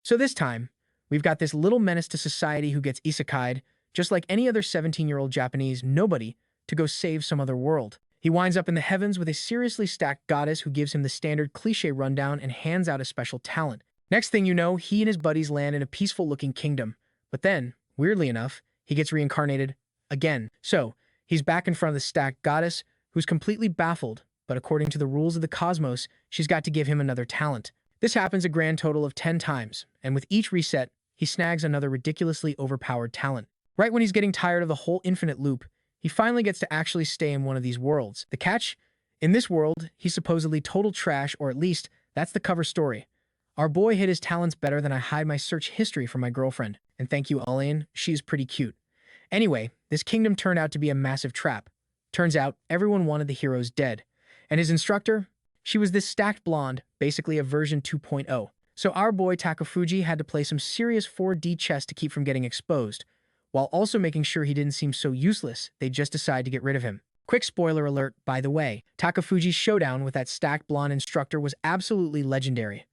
So this time, we've got this little menace to society who gets isekai'd, just like any other 17-year-old Japanese nobody, to go save some other world. He winds up in the heavens with a seriously stacked goddess who gives him the standard cliché rundown and hands out a special talent. Next thing you know, he and his buddies land in a peaceful-looking kingdom. But then, weirdly enough, he gets reincarnated again. So, he's back in front of the stacked goddess, who's completely baffled, but according to the rules of the cosmos, she's got to give him another talent. This happens a grand total of 10 times, and with each reset, he snags another ridiculously overpowered talent. Right when he's getting tired of the whole infinite loop, he finally gets to actually stay in one of these worlds. The catch? In this world, he's supposedly total trash, or at least, that's the cover story. Our boy hid his talents better than I hide my search history from my girlfriend. And thank you, Aaliyah, she's pretty cute. Anyway, this kingdom turned out to be a massive trap. Turns out, everyone wanted the heroes dead. And his instructor? She was this stacked blonde, basically a version 2.0. So our boy Takafuji had to play some serious 4D chess to keep from getting exposed, while also making sure he didn't seem so useless they just decided to get rid of him. Quick spoiler alert, by the way, Takafuji's showdown with that stacked blonde instructor was absolutely legendary.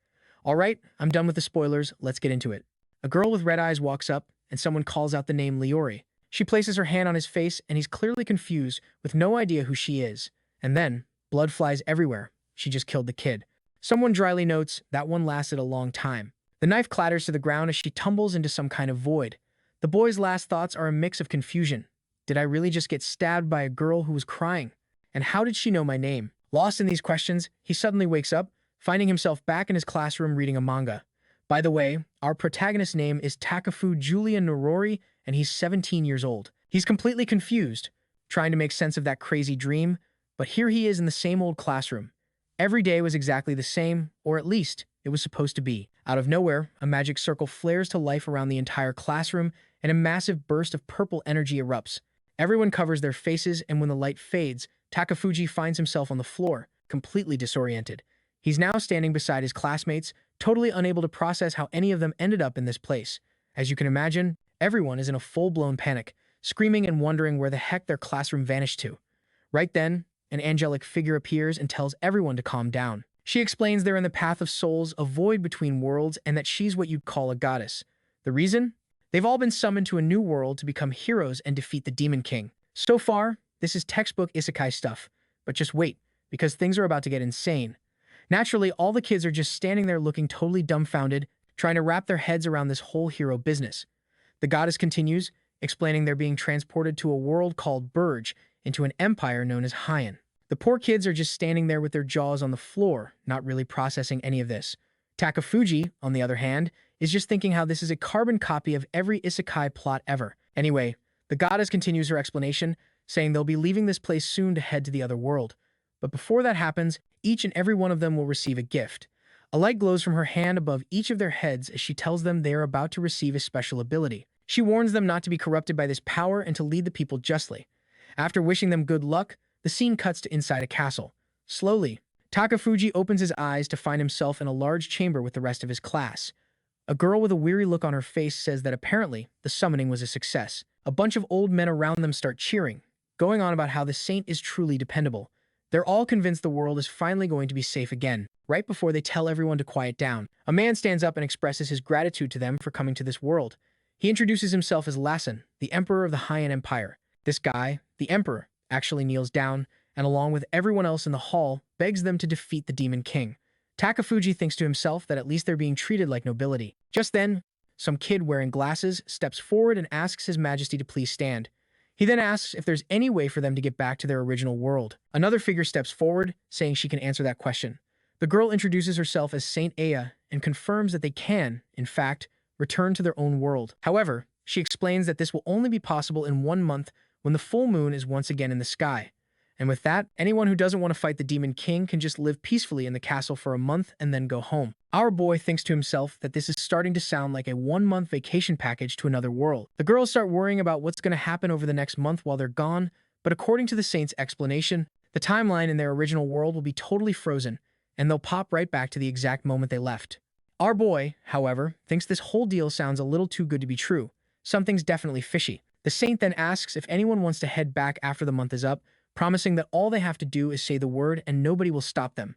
Alright, I'm done with the spoilers, let's get into it. A girl with red eyes walks up, and someone calls out the name Leori. She places her hand on his face, and he's clearly confused, with no idea who she is. And then, blood flies everywhere. She just killed the kid. Someone dryly notes, that one lasted a long time. The knife clatters to the ground as she tumbles into some kind of void. The boy's last thoughts are a mix of confusion. Did I really just get stabbed by a girl who was crying? And how did she know my name? Lost in these questions, he suddenly wakes up, finding himself back in his classroom reading a manga. By the way, our protagonist's name is Takafuji Julian Norori, and he's 17 years old. He's completely confused, trying to make sense of that crazy dream, but here he is in the same old classroom. Every day was exactly the same, or at least, it was supposed to be. Out of nowhere, a magic circle flares to life around the entire classroom, and a massive burst of purple energy erupts. Everyone covers their faces, and when the light fades, Takafuji finds himself on the floor, completely disoriented. He's now standing beside his classmates, totally unable to process how any of them ended up in this place. As you can imagine, everyone is in a full-blown panic, screaming and wondering where the heck their classroom vanished to. Right then, an angelic figure appears and tells everyone to calm down. She explains they're in the path of souls, a void between worlds, and that she's what you'd call a goddess. The reason? They've all been summoned to a new world to become heroes and defeat the Demon King. So far, this is textbook isekai stuff. But just wait, because things are about to get insane. Naturally, all the kids are just standing there looking totally dumbfounded, trying to wrap their heads around this whole hero business. The goddess continues, explaining they're being transported to a world called Burge, into an empire known as Hyen. The poor kids are just standing there with their jaws on the floor, not really processing any of this. Takafuji, on the other hand, is just thinking how this is a carbon copy of every isekai plot ever. Anyway, the goddess continues her explanation, saying they'll be leaving this place soon to head to the other world. But before that happens, each and every one of them will receive a gift. A light glows from her hand above each of their heads as she tells them they are about to receive a special ability. She warns them not to be corrupted by this power and to lead the people justly. After wishing them good luck, the scene cuts to inside a castle. Slowly, Takafuji opens his eyes to find himself in a large chamber with the rest of his class. A girl with a weary look on her face says that apparently the summoning was a success. A bunch of old men around them start cheering, going on about how the saint is truly dependable. They're all convinced the world is finally going to be safe again. Right before they tell everyone to quiet down, a man stands up and expresses his gratitude to them for coming to this world. He introduces himself as Lassen, the emperor of the Hyen Empire. This guy, the emperor, actually kneels down, and along with everyone else in the hall, begs them to defeat the Demon King. Takafuji thinks to himself that at least they're being treated like nobility. Just then, some kid wearing glasses steps forward and asks His Majesty to please stand. He then asks if there's any way for them to get back to their original world. Another figure steps forward, saying she can answer that question. The girl introduces herself as Saint Aya and confirms that they can, in fact, return to their own world. However, she explains that this will only be possible in 1 month when the full moon is once again in the sky. And with that, anyone who doesn't want to fight the Demon King can just live peacefully in the castle for a month and then go home. Our boy thinks to himself that this is starting to sound like a 1-month vacation package to another world. The girls start worrying about what's going to happen over the next month while they're gone, but according to the Saint's explanation, the timeline in their original world will be totally frozen, and they'll pop right back to the exact moment they left. Our boy, however, thinks this whole deal sounds a little too good to be true. Something's definitely fishy. The Saint then asks if anyone wants to head back after the month is up, promising that all they have to do is say the word and nobody will stop them.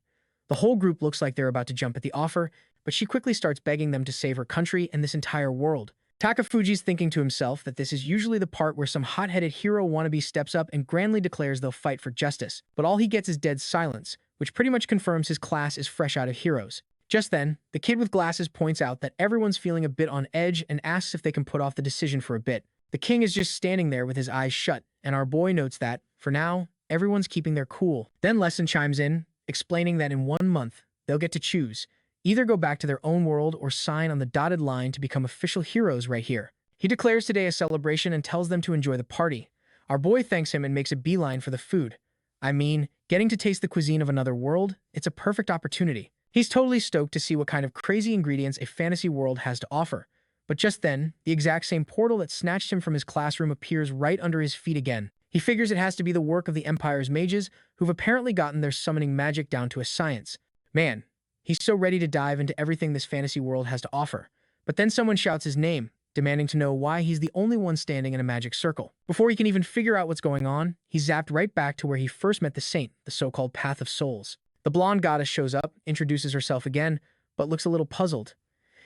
The whole group looks like they're about to jump at the offer, but she quickly starts begging them to save her country and this entire world. Takafuji's thinking to himself that this is usually the part where some hot-headed hero wannabe steps up and grandly declares they'll fight for justice, but all he gets is dead silence, which pretty much confirms his class is fresh out of heroes. Just then, the kid with glasses points out that everyone's feeling a bit on edge and asks if they can put off the decision for a bit. The king is just standing there with his eyes shut, and our boy notes that, for now, everyone's keeping their cool. Then Lesson chimes in, explaining that in 1 month, they'll get to choose. Either go back to their own world or sign on the dotted line to become official heroes right here. He declares today a celebration and tells them to enjoy the party. Our boy thanks him and makes a beeline for the food. I mean, getting to taste the cuisine of another world, it's a perfect opportunity. He's totally stoked to see what kind of crazy ingredients a fantasy world has to offer. But just then, the exact same portal that snatched him from his classroom appears right under his feet again. He figures it has to be the work of the Empire's mages, who've apparently gotten their summoning magic down to a science. Man, he's so ready to dive into everything this fantasy world has to offer. But then someone shouts his name, demanding to know why he's the only one standing in a magic circle. Before he can even figure out what's going on, he's zapped right back to where he first met the saint, the so-called Path of Souls. The blonde goddess shows up, introduces herself again, but looks a little puzzled.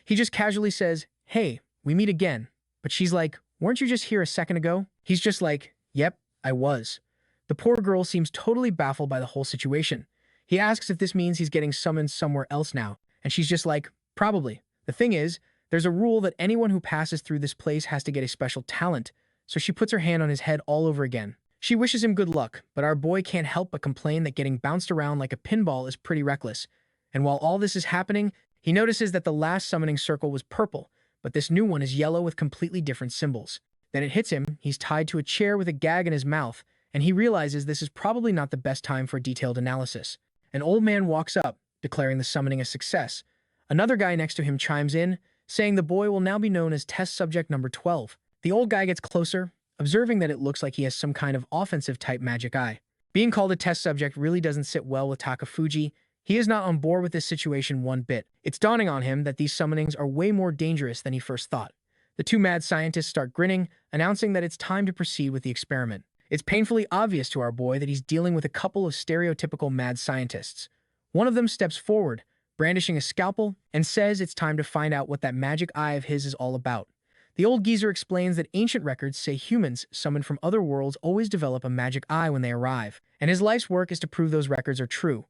He just casually says, "Hey, we meet again." But she's like, "Weren't you just here a second ago?" He's just like, "Yep, I was." The poor girl seems totally baffled by the whole situation. He asks if this means he's getting summoned somewhere else now, and she's just like, "Probably. The thing is, there's a rule that anyone who passes through this place has to get a special talent," so she puts her hand on his head all over again. She wishes him good luck, but our boy can't help but complain that getting bounced around like a pinball is pretty reckless. And while all this is happening, he notices that the last summoning circle was purple, but this new one is yellow with completely different symbols. Then it hits him, he's tied to a chair with a gag in his mouth, and he realizes this is probably not the best time for a detailed analysis. An old man walks up, declaring the summoning a success. Another guy next to him chimes in, saying the boy will now be known as test subject number 12. The old guy gets closer, observing that it looks like he has some kind of offensive-type magic eye. Being called a test subject really doesn't sit well with Takafuji. He is not on board with this situation one bit. It's dawning on him that these summonings are way more dangerous than he first thought. The two mad scientists start grinning, announcing that it's time to proceed with the experiment. It's painfully obvious to our boy that he's dealing with a couple of stereotypical mad scientists. One of them steps forward, brandishing a scalpel, and says it's time to find out what that magic eye of his is all about. The old geezer explains that ancient records say humans summoned from other worlds always develop a magic eye when they arrive, and his life's work is to prove those records are true.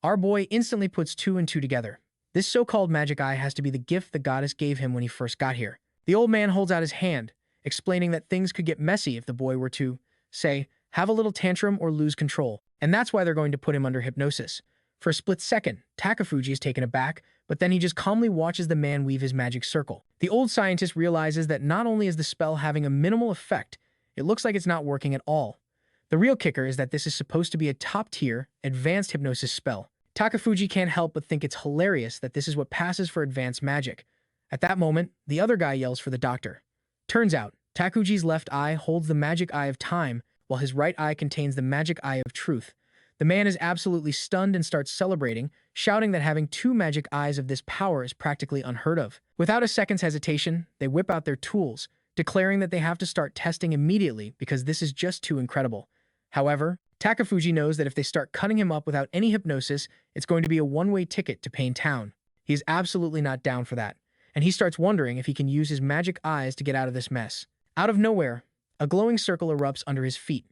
Our boy instantly puts two and two together. This so-called magic eye has to be the gift the goddess gave him when he first got here. The old man holds out his hand, explaining that things could get messy if the boy were to, say, have a little tantrum or lose control, and that's why they're going to put him under hypnosis. For a split second, Takafuji is taken aback, but then he just calmly watches the man weave his magic circle. The old scientist realizes that not only is the spell having a minimal effect, it looks like it's not working at all. The real kicker is that this is supposed to be a top-tier, advanced hypnosis spell. Takafuji can't help but think it's hilarious that this is what passes for advanced magic. At that moment, the other guy yells for the doctor. Turns out, Takuji's left eye holds the magic eye of time, while his right eye contains the magic eye of truth. The man is absolutely stunned and starts celebrating, shouting that having two magic eyes of this power is practically unheard of. Without a second's hesitation, they whip out their tools, declaring that they have to start testing immediately because this is just too incredible. However, Takafuji knows that if they start cutting him up without any hypnosis, it's going to be a one-way ticket to Pain Town. He is absolutely not down for that, and he starts wondering if he can use his magic eyes to get out of this mess. Out of nowhere, a glowing circle erupts under his feet.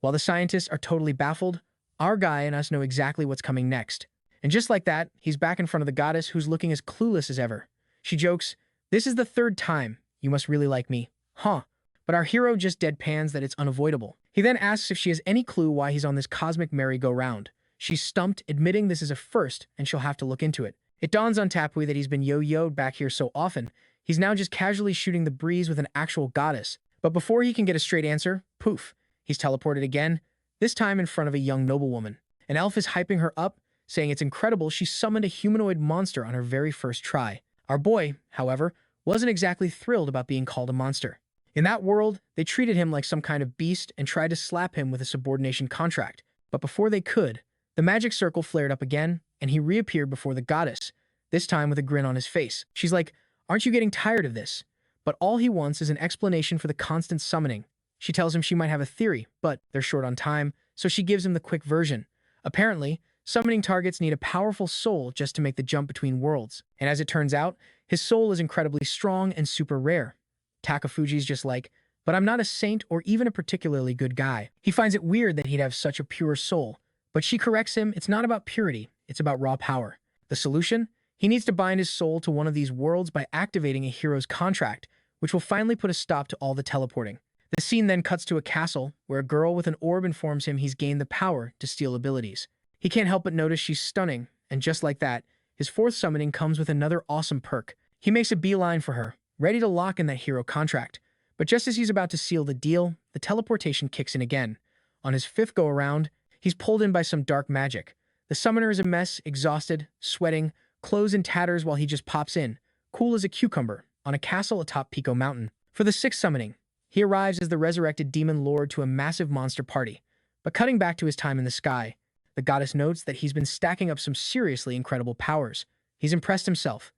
While the scientists are totally baffled, our guy and us know exactly what's coming next. And just like that, he's back in front of the goddess who's looking as clueless as ever. She jokes, "This is the third time. You must really like me." Huh. But our hero just deadpans that it's unavoidable. He then asks if she has any clue why he's on this cosmic merry-go-round. She's stumped, admitting this is a first, and she'll have to look into it. It dawns on Tapui that he's been yo-yoed back here so often, he's now just casually shooting the breeze with an actual goddess. But before he can get a straight answer, poof, he's teleported again, this time in front of a young noblewoman. An elf is hyping her up, saying it's incredible she summoned a humanoid monster on her very first try. Our boy, however, wasn't exactly thrilled about being called a monster. In that world, they treated him like some kind of beast and tried to slap him with a subordination contract. But before they could, the magic circle flared up again, and he reappeared before the goddess, this time with a grin on his face. She's like, "Aren't you getting tired of this?" But all he wants is an explanation for the constant summoning. She tells him she might have a theory, but they're short on time, so she gives him the quick version. Apparently, Summoning targets need a powerful soul just to make the jump between worlds, and as it turns out, his soul is incredibly strong and super rare. Takafuji's just like, but I'm not a saint or even a particularly good guy. He finds it weird that he'd have such a pure soul, but she corrects him, it's not about purity, it's about raw power. The solution? He needs to bind his soul to one of these worlds by activating a hero's contract, which will finally put a stop to all the teleporting. The scene then cuts to a castle, where a girl with an orb informs him he's gained the power to steal abilities. He can't help but notice she's stunning, and just like that, his fourth summoning comes with another awesome perk. He makes a beeline for her, ready to lock in that hero contract. But just as he's about to seal the deal, the teleportation kicks in again. On his fifth go-around, he's pulled in by some dark magic. The summoner is a mess, exhausted, sweating, clothes in tatters while he just pops in, cool as a cucumber, on a castle atop Pico Mountain. For the sixth summoning, he arrives as the resurrected demon lord to a massive monster party. But cutting back to his time in the sky, the goddess notes that he's been stacking up some seriously incredible powers. He's impressed himself.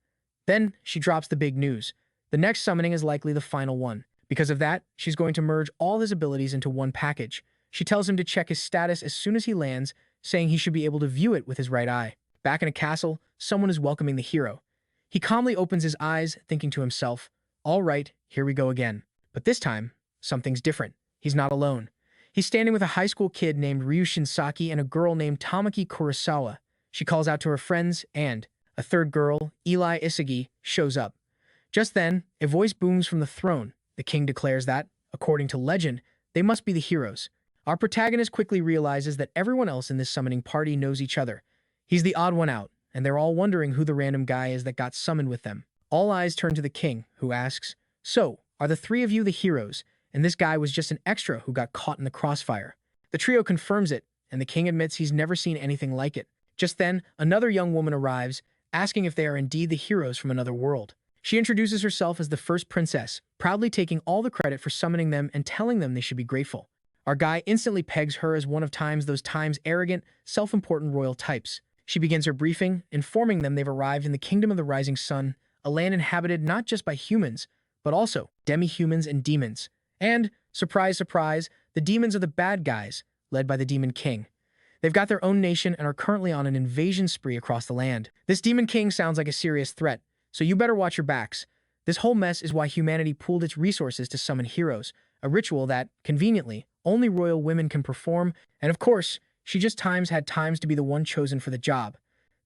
Then she drops the big news. The next summoning is likely the final one. Because of that, she's going to merge all his abilities into one package. She tells him to check his status as soon as he lands, saying he should be able to view it with his right eye. Back in a castle, someone is welcoming the hero. He calmly opens his eyes, thinking to himself, all right, here we go again. But this time, something's different. He's not alone. He's standing with a high school kid named Ryu Shinsaki and a girl named Tamaki Kurosawa. She calls out to her friends, and a third girl, Eli Isagi, shows up. Just then, a voice booms from the throne. The king declares that, according to legend, they must be the heroes. Our protagonist quickly realizes that everyone else in this summoning party knows each other. He's the odd one out, and they're all wondering who the random guy is that got summoned with them. All eyes turn to the king, who asks, so, are the three of you the heroes, and this guy was just an extra who got caught in the crossfire? The trio confirms it, and the king admits he's never seen anything like it. Just then, another young woman arrives, asking if they are indeed the heroes from another world. She introduces herself as the first princess, proudly taking all the credit for summoning them and telling them they should be grateful. Our guy instantly pegs her as one of those times arrogant, self-important royal types. She begins her briefing, informing them they've arrived in the Kingdom of the Rising Sun, a land inhabited not just by humans, but also demi-humans and demons. And, surprise, surprise, the demons are the bad guys, led by the Demon King. They've got their own nation and are currently on an invasion spree across the land. This Demon King sounds like a serious threat, so you better watch your backs. This whole mess is why humanity pooled its resources to summon heroes, a ritual that, conveniently, only royal women can perform, and of course, she just had times to be the one chosen for the job.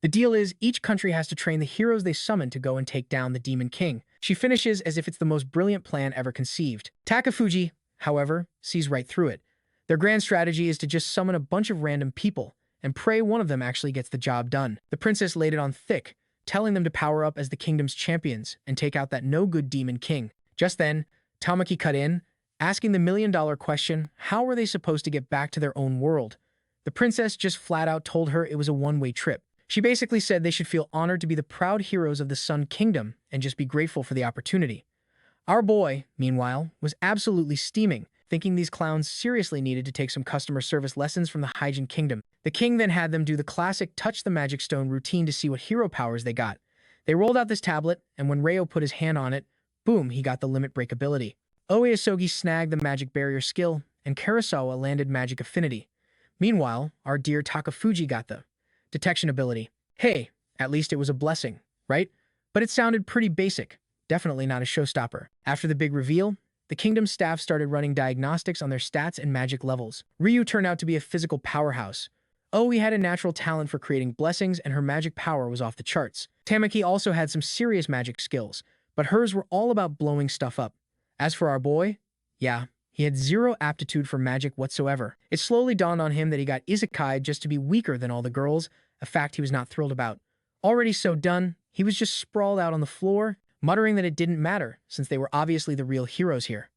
The deal is, each country has to train the heroes they summon to go and take down the Demon King. She finishes as if it's the most brilliant plan ever conceived. Takafuji, however, sees right through it. Their grand strategy is to just summon a bunch of random people, and pray one of them actually gets the job done. The princess laid it on thick, telling them to power up as the kingdom's champions and take out that no-good Demon King. Just then, Tamaki cut in, asking the million-dollar question, how were they supposed to get back to their own world? The princess just flat out told her it was a one-way trip. She basically said they should feel honored to be the proud heroes of the Sun Kingdom and just be grateful for the opportunity. Our boy, meanwhile, was absolutely steaming, thinking these clowns seriously needed to take some customer service lessons from the Hyen Kingdom. The king then had them do the classic touch the magic stone routine to see what hero powers they got. They rolled out this tablet, and when Ryo put his hand on it, boom, he got the limit break ability. Oeasogi snagged the magic barrier skill, and Kurosawa landed magic affinity. Meanwhile, our dear Takafuji got the detection ability. Hey, at least it was a blessing, right? But it sounded pretty basic. Definitely not a showstopper. After the big reveal, the kingdom's staff started running diagnostics on their stats and magic levels. Ryu turned out to be a physical powerhouse. Oe had a natural talent for creating blessings, and her magic power was off the charts. Tamaki also had some serious magic skills, but hers were all about blowing stuff up. As for our boy, yeah, he had zero aptitude for magic whatsoever. It slowly dawned on him that he got isekai just to be weaker than all the girls, a fact he was not thrilled about. Already so done, he was just sprawled out on the floor, muttering that it didn't matter, since they were obviously the real heroes here.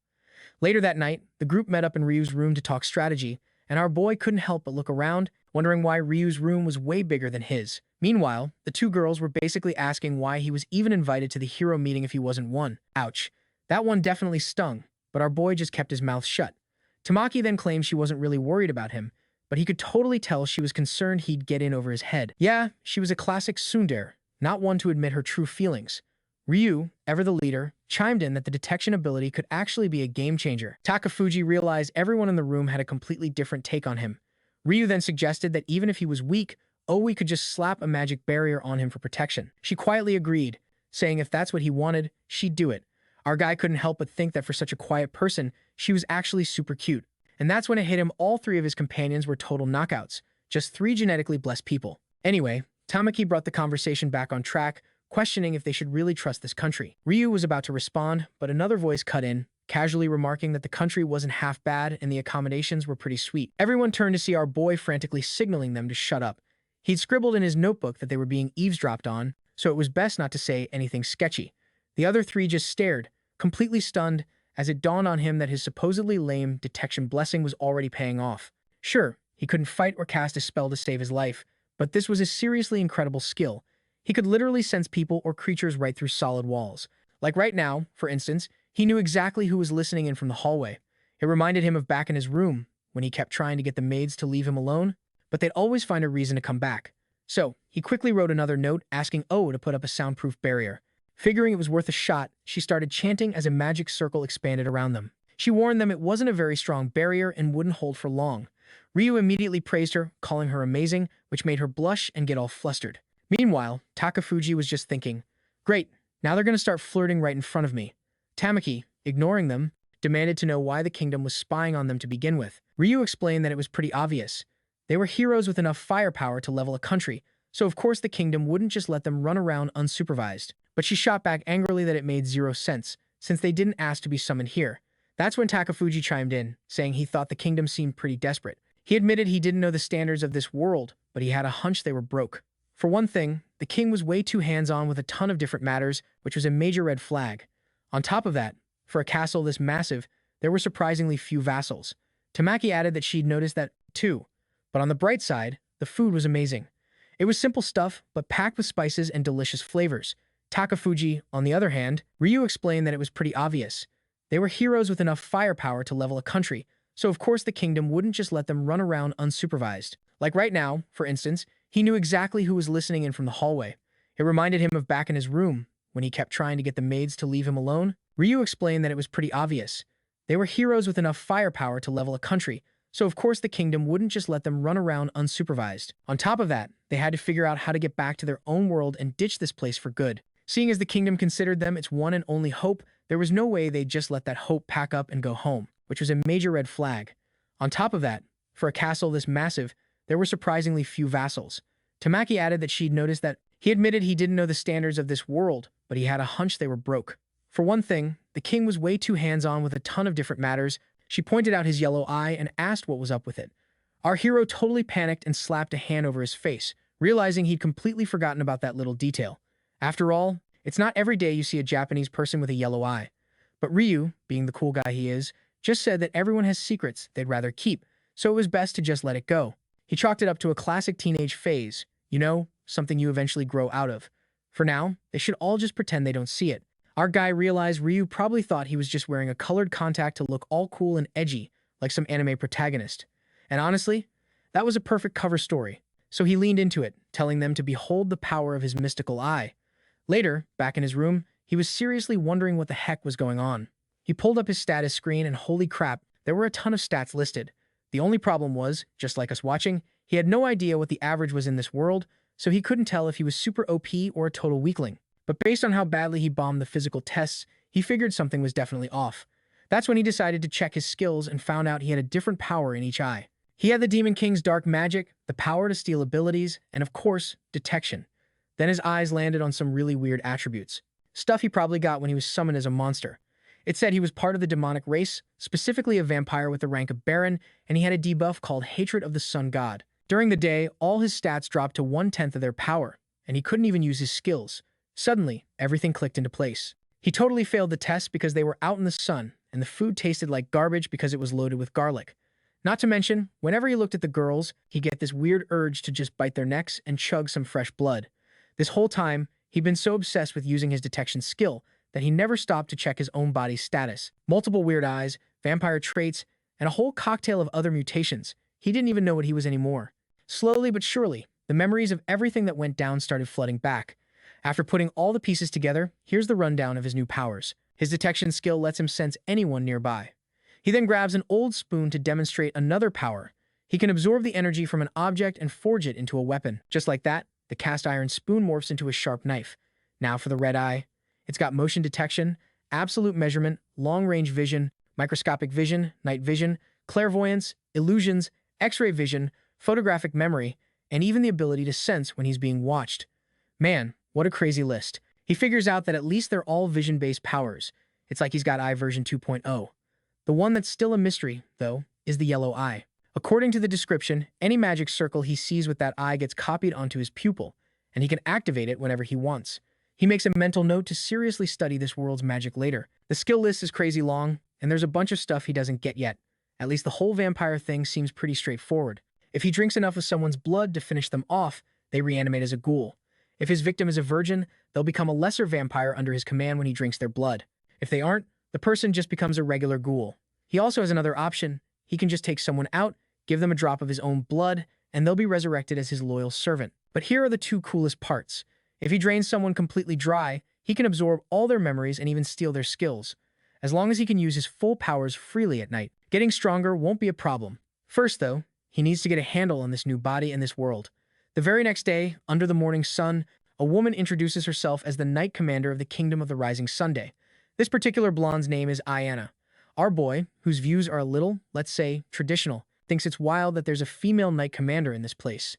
Later that night, the group met up in Ryu's room to talk strategy, and our boy couldn't help but look around, wondering why Ryu's room was way bigger than his. Meanwhile, the two girls were basically asking why he was even invited to the hero meeting if he wasn't one. Ouch. That one definitely stung, but our boy just kept his mouth shut. Tamaki then claimed she wasn't really worried about him, but he could totally tell she was concerned he'd get in over his head. Yeah, she was a classic tsundere, not one to admit her true feelings. Ryu, ever the leader, chimed in that the detection ability could actually be a game changer. Takafuji realized everyone in the room had a completely different take on him. Ryu then suggested that even if he was weak, Owie could just slap a magic barrier on him for protection. She quietly agreed, saying if that's what he wanted, she'd do it. Our guy couldn't help but think that for such a quiet person, she was actually super cute. And that's when it hit him all three of his companions were total knockouts, just three genetically blessed people. Anyway, Tamaki brought the conversation back on track, questioning if they should really trust this country. Ryu was about to respond, but another voice cut in, casually remarking that the country wasn't half bad and the accommodations were pretty sweet. Everyone turned to see our boy frantically signaling them to shut up. He'd scribbled in his notebook that they were being eavesdropped on, so it was best not to say anything sketchy. The other three just stared, completely stunned, as it dawned on him that his supposedly lame detection blessing was already paying off. Sure, he couldn't fight or cast a spell to save his life, but this was a seriously incredible skill. He could literally sense people or creatures right through solid walls. Like right now, for instance, he knew exactly who was listening in from the hallway. It reminded him of back in his room, when he kept trying to get the maids to leave him alone, but they'd always find a reason to come back. So, he quickly wrote another note asking O to put up a soundproof barrier. Figuring it was worth a shot, she started chanting as a magic circle expanded around them. She warned them it wasn't a very strong barrier and wouldn't hold for long. Ryu immediately praised her, calling her amazing, which made her blush and get all flustered. Meanwhile, Takafuji was just thinking, great, now they're going to start flirting right in front of me. Tamaki, ignoring them, demanded to know why the kingdom was spying on them to begin with. Ryu explained that it was pretty obvious. They were heroes with enough firepower to level a country, so of course the kingdom wouldn't just let them run around unsupervised. But she shot back angrily that it made zero sense, since they didn't ask to be summoned here. That's when Takafuji chimed in, saying he thought the kingdom seemed pretty desperate. He admitted he didn't know the standards of this world, but he had a hunch they were broke. For one thing, the king was way too hands-on with a ton of different matters, which was a major red flag. On top of that, for a castle this massive, there were surprisingly few vassals. Tamaki added that she'd noticed that, too. But on the bright side, the food was amazing. It was simple stuff, but packed with spices and delicious flavors. Takafuji, on the other hand, Ryu explained that it was pretty obvious. They were heroes with enough firepower to level a country, so of course the kingdom wouldn't just let them run around unsupervised. Like right now, for instance, he knew exactly who was listening in from the hallway. It reminded him of back in his room, when he kept trying to get the maids to leave him alone. Ryu explained that it was pretty obvious. They were heroes with enough firepower to level a country, so of course the kingdom wouldn't just let them run around unsupervised. On top of that, they had to figure out how to get back to their own world and ditch this place for good. Seeing as the kingdom considered them its one and only hope, there was no way they'd just let that hope pack up and go home, which was a major red flag. On top of that, for a castle this massive, there were surprisingly few vassals. Tamaki added that she'd noticed that he admitted he didn't know the standards of this world, but he had a hunch they were broke. For one thing, the king was way too hands-on with a ton of different matters. She pointed out his yellow eye and asked what was up with it. Our hero totally panicked and slapped a hand over his face, realizing he'd completely forgotten about that little detail. After all, it's not every day you see a Japanese person with a yellow eye. But Ryu, being the cool guy he is, just said that everyone has secrets they'd rather keep, so it was best to just let it go. He chalked it up to a classic teenage phase, you know, something you eventually grow out of. For now, they should all just pretend they don't see it. Our guy realized Ryu probably thought he was just wearing a colored contact to look all cool and edgy, like some anime protagonist. And honestly, that was a perfect cover story. So he leaned into it, telling them to behold the power of his mystical eye. Later, back in his room, he was seriously wondering what the heck was going on. He pulled up his status screen and holy crap, there were a ton of stats listed. The only problem was, just like us watching, he had no idea what the average was in this world, so he couldn't tell if he was super OP or a total weakling. But based on how badly he bombed the physical tests, he figured something was definitely off. That's when he decided to check his skills and found out he had a different power in each eye. He had the Demon King's dark magic, the power to steal abilities, and of course, detection. Then his eyes landed on some really weird attributes. Stuff he probably got when he was summoned as a monster. It said he was part of the demonic race, specifically a vampire with the rank of Baron, and he had a debuff called Hatred of the Sun God. During the day, all his stats dropped to 1/10 of their power, and he couldn't even use his skills. Suddenly, everything clicked into place. He totally failed the test because they were out in the sun, and the food tasted like garbage because it was loaded with garlic. Not to mention, whenever he looked at the girls, he'd get this weird urge to just bite their necks and chug some fresh blood. This whole time, he'd been so obsessed with using his detection skill that he never stopped to check his own body's status. Multiple weird eyes, vampire traits, and a whole cocktail of other mutations. He didn't even know what he was anymore. Slowly but surely, the memories of everything that went down started flooding back. After putting all the pieces together, here's the rundown of his new powers. His detection skill lets him sense anyone nearby. He then grabs an old spoon to demonstrate another power. He can absorb the energy from an object and forge it into a weapon. Just like that, the cast iron spoon morphs into a sharp knife. Now for the red eye. It's got motion detection, absolute measurement, long-range vision, microscopic vision, night vision, clairvoyance, illusions, X-ray vision, photographic memory, and even the ability to sense when he's being watched. Man, what a crazy list. He figures out that at least they're all vision-based powers. It's like he's got eye version 2.0. The one that's still a mystery, though, is the yellow eye. According to the description, any magic circle he sees with that eye gets copied onto his pupil, and he can activate it whenever he wants. He makes a mental note to seriously study this world's magic later. The skill list is crazy long, and there's a bunch of stuff he doesn't get yet. At least the whole vampire thing seems pretty straightforward. If he drinks enough of someone's blood to finish them off, they reanimate as a ghoul. If his victim is a virgin, they'll become a lesser vampire under his command when he drinks their blood. If they aren't, the person just becomes a regular ghoul. He also has another option. He can just take someone out, give them a drop of his own blood, and they'll be resurrected as his loyal servant. But here are the two coolest parts. If he drains someone completely dry, he can absorb all their memories and even steal their skills, as long as he can use his full powers freely at night. Getting stronger won't be a problem. First, though, he needs to get a handle on this new body and this world. The very next day, under the morning sun, a woman introduces herself as the Knight Commander of the Kingdom of the Rising Sunday. This particular blonde's name is Hyen. Our boy, whose views are a little, let's say, traditional, thinks it's wild that there's a female Knight Commander in this place.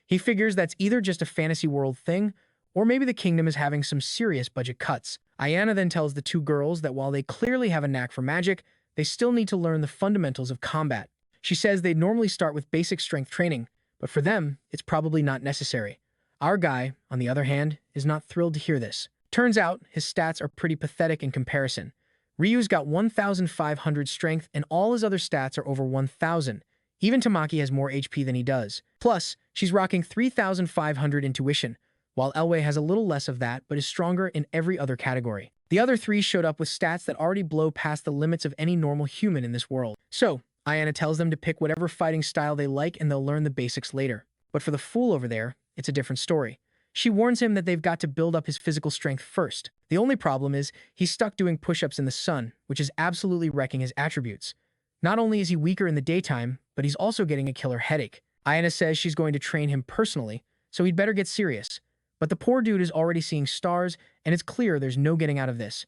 He figures that's either just a fantasy world thing, or maybe the kingdom is having some serious budget cuts. Hyen then tells the two girls that while they clearly have a knack for magic, they still need to learn the fundamentals of combat. She says they'd normally start with basic strength training, but for them, it's probably not necessary. Our guy, on the other hand, is not thrilled to hear this. Turns out, his stats are pretty pathetic in comparison. Ryu's got 1,500 strength, and all his other stats are over 1,000. Even Tamaki has more HP than he does. Plus, she's rocking 3,500 intuition, while Elway has a little less of that, but is stronger in every other category. The other three showed up with stats that already blow past the limits of any normal human in this world. So, Hyen tells them to pick whatever fighting style they like and they'll learn the basics later. But for the fool over there, it's a different story. She warns him that they've got to build up his physical strength first. The only problem is, he's stuck doing push-ups in the sun, which is absolutely wrecking his attributes. Not only is he weaker in the daytime, but he's also getting a killer headache. Hyen says she's going to train him personally, so he'd better get serious. But the poor dude is already seeing stars, and it's clear there's no getting out of this.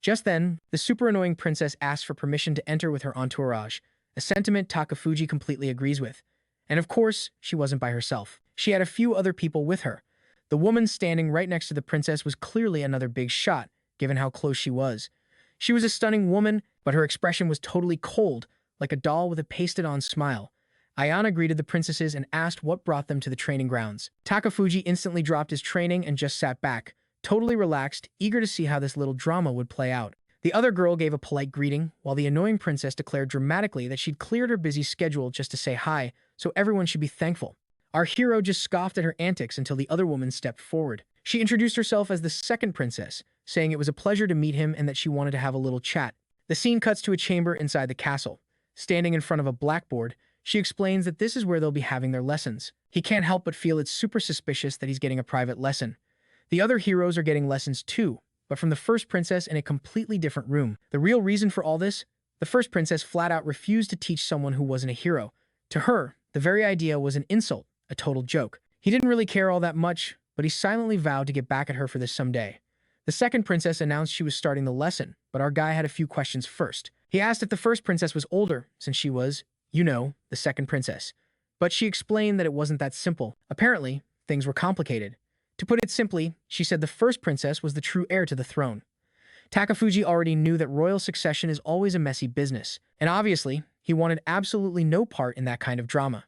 Just then, the super annoying princess asks for permission to enter with her entourage, a sentiment Takafuji completely agrees with. And of course, she wasn't by herself. She had a few other people with her. The woman standing right next to the princess was clearly another big shot, given how close she was. She was a stunning woman, but her expression was totally cold, like a doll with a pasted-on smile. Ayana greeted the princesses and asked what brought them to the training grounds. Takafuji instantly dropped his training and just sat back, totally relaxed, eager to see how this little drama would play out. The other girl gave a polite greeting, while the annoying princess declared dramatically that she'd cleared her busy schedule just to say hi, so everyone should be thankful. Our hero just scoffed at her antics until the other woman stepped forward. She introduced herself as the second princess, saying it was a pleasure to meet him and that she wanted to have a little chat. The scene cuts to a chamber inside the castle. Standing in front of a blackboard, she explains that this is where they'll be having their lessons. He can't help but feel it's super suspicious that he's getting a private lesson. The other heroes are getting lessons too, but from the first princess in a completely different room. The real reason for all this? The first princess flat out refused to teach someone who wasn't a hero. To her, the very idea was an insult, a total joke. He didn't really care all that much, but he silently vowed to get back at her for this someday. The second princess announced she was starting the lesson, but our guy had a few questions first. He asked if the first princess was older, since she was, the second princess. But she explained that it wasn't that simple. Apparently, things were complicated. To put it simply, she said the first princess was the true heir to the throne. Takafuji already knew that royal succession is always a messy business, and obviously, he wanted absolutely no part in that kind of drama.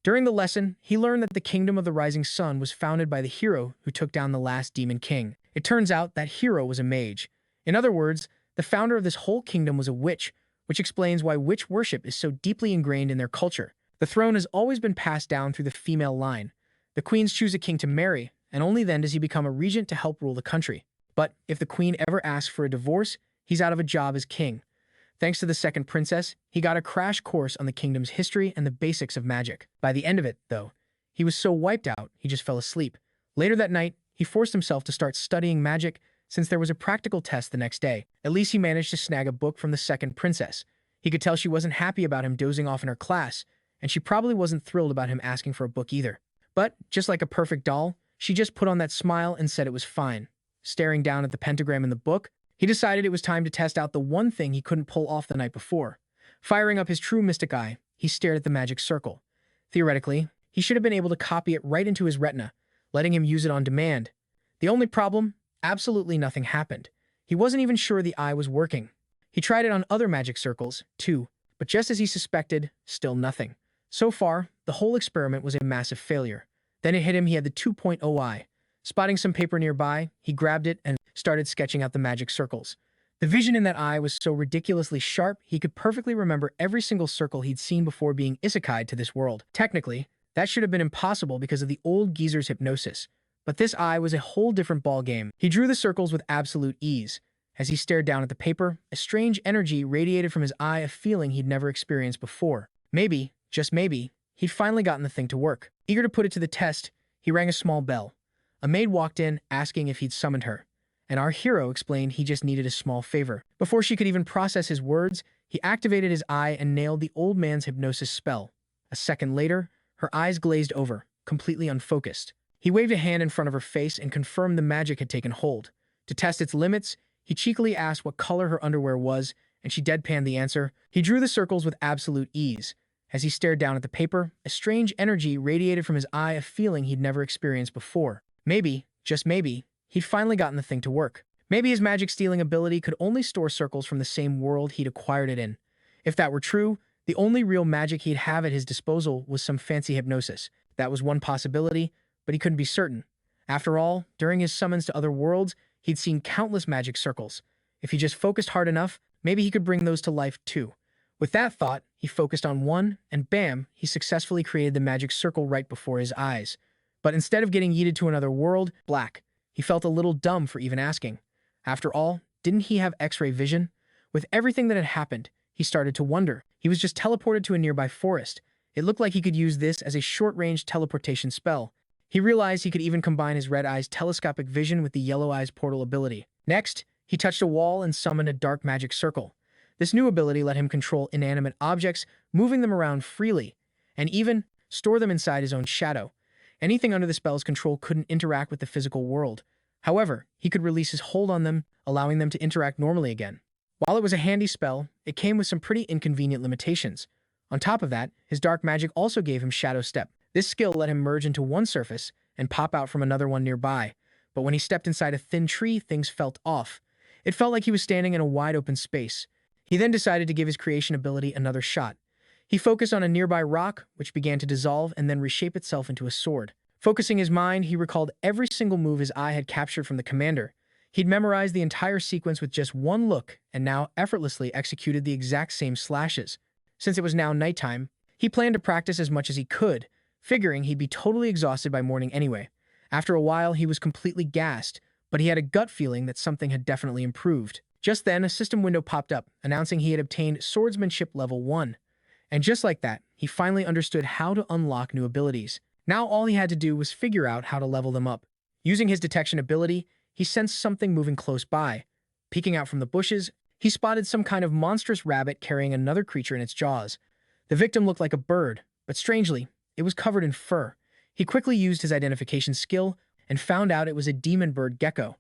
During the lesson, he learned that the Kingdom of the Rising Sun was founded by the hero who took down the last demon king. It turns out that hero was a mage. In other words, the founder of this whole kingdom was a witch, which explains why witch worship is so deeply ingrained in their culture. The throne has always been passed down through the female line. The queens choose a king to marry, and only then does he become a regent to help rule the country. But if the queen ever asks for a divorce, he's out of a job as king. Thanks to the second princess, he got a crash course on the kingdom's history and the basics of magic. By the end of it, though, he was so wiped out, he just fell asleep. Later that night, he forced himself to start studying magic since there was a practical test the next day. At least he managed to snag a book from the second princess. He could tell she wasn't happy about him dozing off in her class, and she probably wasn't thrilled about him asking for a book either. But, just like a perfect doll, she just put on that smile and said it was fine. Staring down at the pentagram in the book, he decided it was time to test out the one thing he couldn't pull off the night before. Firing up his true mystic eye, he stared at the magic circle. Theoretically, he should have been able to copy it right into his retina, letting him use it on demand. The only problem? Absolutely nothing happened. He wasn't even sure the eye was working. He tried it on other magic circles, too, but just as he suspected, still nothing. So far, the whole experiment was a massive failure. Then it hit him he had the 2.0 eye. Spotting some paper nearby, he grabbed it and started sketching out the magic circles. The vision in that eye was so ridiculously sharp, he could perfectly remember every single circle he'd seen before being isekai'd to this world. Technically, that should have been impossible because of the old geezer's hypnosis. But this eye was a whole different ballgame. He drew the circles with absolute ease. As he stared down at the paper, a strange energy radiated from his eye, a feeling he'd never experienced before. Maybe, just maybe, he'd finally gotten the thing to work. Eager to put it to the test, he rang a small bell. A maid walked in, asking if he'd summoned her, and our hero explained he just needed a small favor. Before she could even process his words, he activated his eye and nailed the old man's hypnosis spell. A second later, her eyes glazed over, completely unfocused. He waved a hand in front of her face and confirmed the magic had taken hold. To test its limits, he cheekily asked what color her underwear was, and she deadpanned the answer. He drew the circles with absolute ease. As he stared down at the paper, a strange energy radiated from his eye, a feeling he'd never experienced before. Maybe, just maybe, he'd finally gotten the thing to work. Maybe his magic-stealing ability could only store circles from the same world he'd acquired it in. If that were true, the only real magic he'd have at his disposal was some fancy hypnosis. That was one possibility, but he couldn't be certain. After all, during his summons to other worlds, he'd seen countless magic circles. If he just focused hard enough, maybe he could bring those to life too. With that thought, he focused on one, and bam, he successfully created the magic circle right before his eyes. But instead of getting yeeted to another world, black, he felt a little dumb for even asking. After all, didn't he have X-ray vision? With everything that had happened, he started to wonder. He was just teleported to a nearby forest. It looked like he could use this as a short-range teleportation spell. He realized he could even combine his red eye's telescopic vision with the yellow eye's portal ability. Next, he touched a wall and summoned a dark magic circle. This new ability let him control inanimate objects, moving them around freely, and even store them inside his own shadow. Anything under the spell's control couldn't interact with the physical world. However, he could release his hold on them, allowing them to interact normally again. While it was a handy spell, it came with some pretty inconvenient limitations. On top of that, his dark magic also gave him Shadow Step. This skill let him merge into one surface and pop out from another one nearby. But when he stepped inside a thin tree, things felt off. It felt like he was standing in a wide open space. He then decided to give his creation ability another shot. He focused on a nearby rock, which began to dissolve and then reshape itself into a sword. Focusing his mind, he recalled every single move his eye had captured from the commander. He'd memorized the entire sequence with just one look and now effortlessly executed the exact same slashes. Since it was now nighttime, he planned to practice as much as he could, figuring he'd be totally exhausted by morning anyway. After a while, he was completely gassed, but he had a gut feeling that something had definitely improved. Just then, a system window popped up, announcing he had obtained Swordsmanship Level 1. And just like that, he finally understood how to unlock new abilities. Now all he had to do was figure out how to level them up. Using his detection ability, he sensed something moving close by. Peeking out from the bushes, he spotted some kind of monstrous rabbit carrying another creature in its jaws. The victim looked like a bird, but strangely, it was covered in fur. He quickly used his identification skill and found out it was a demon bird gecko.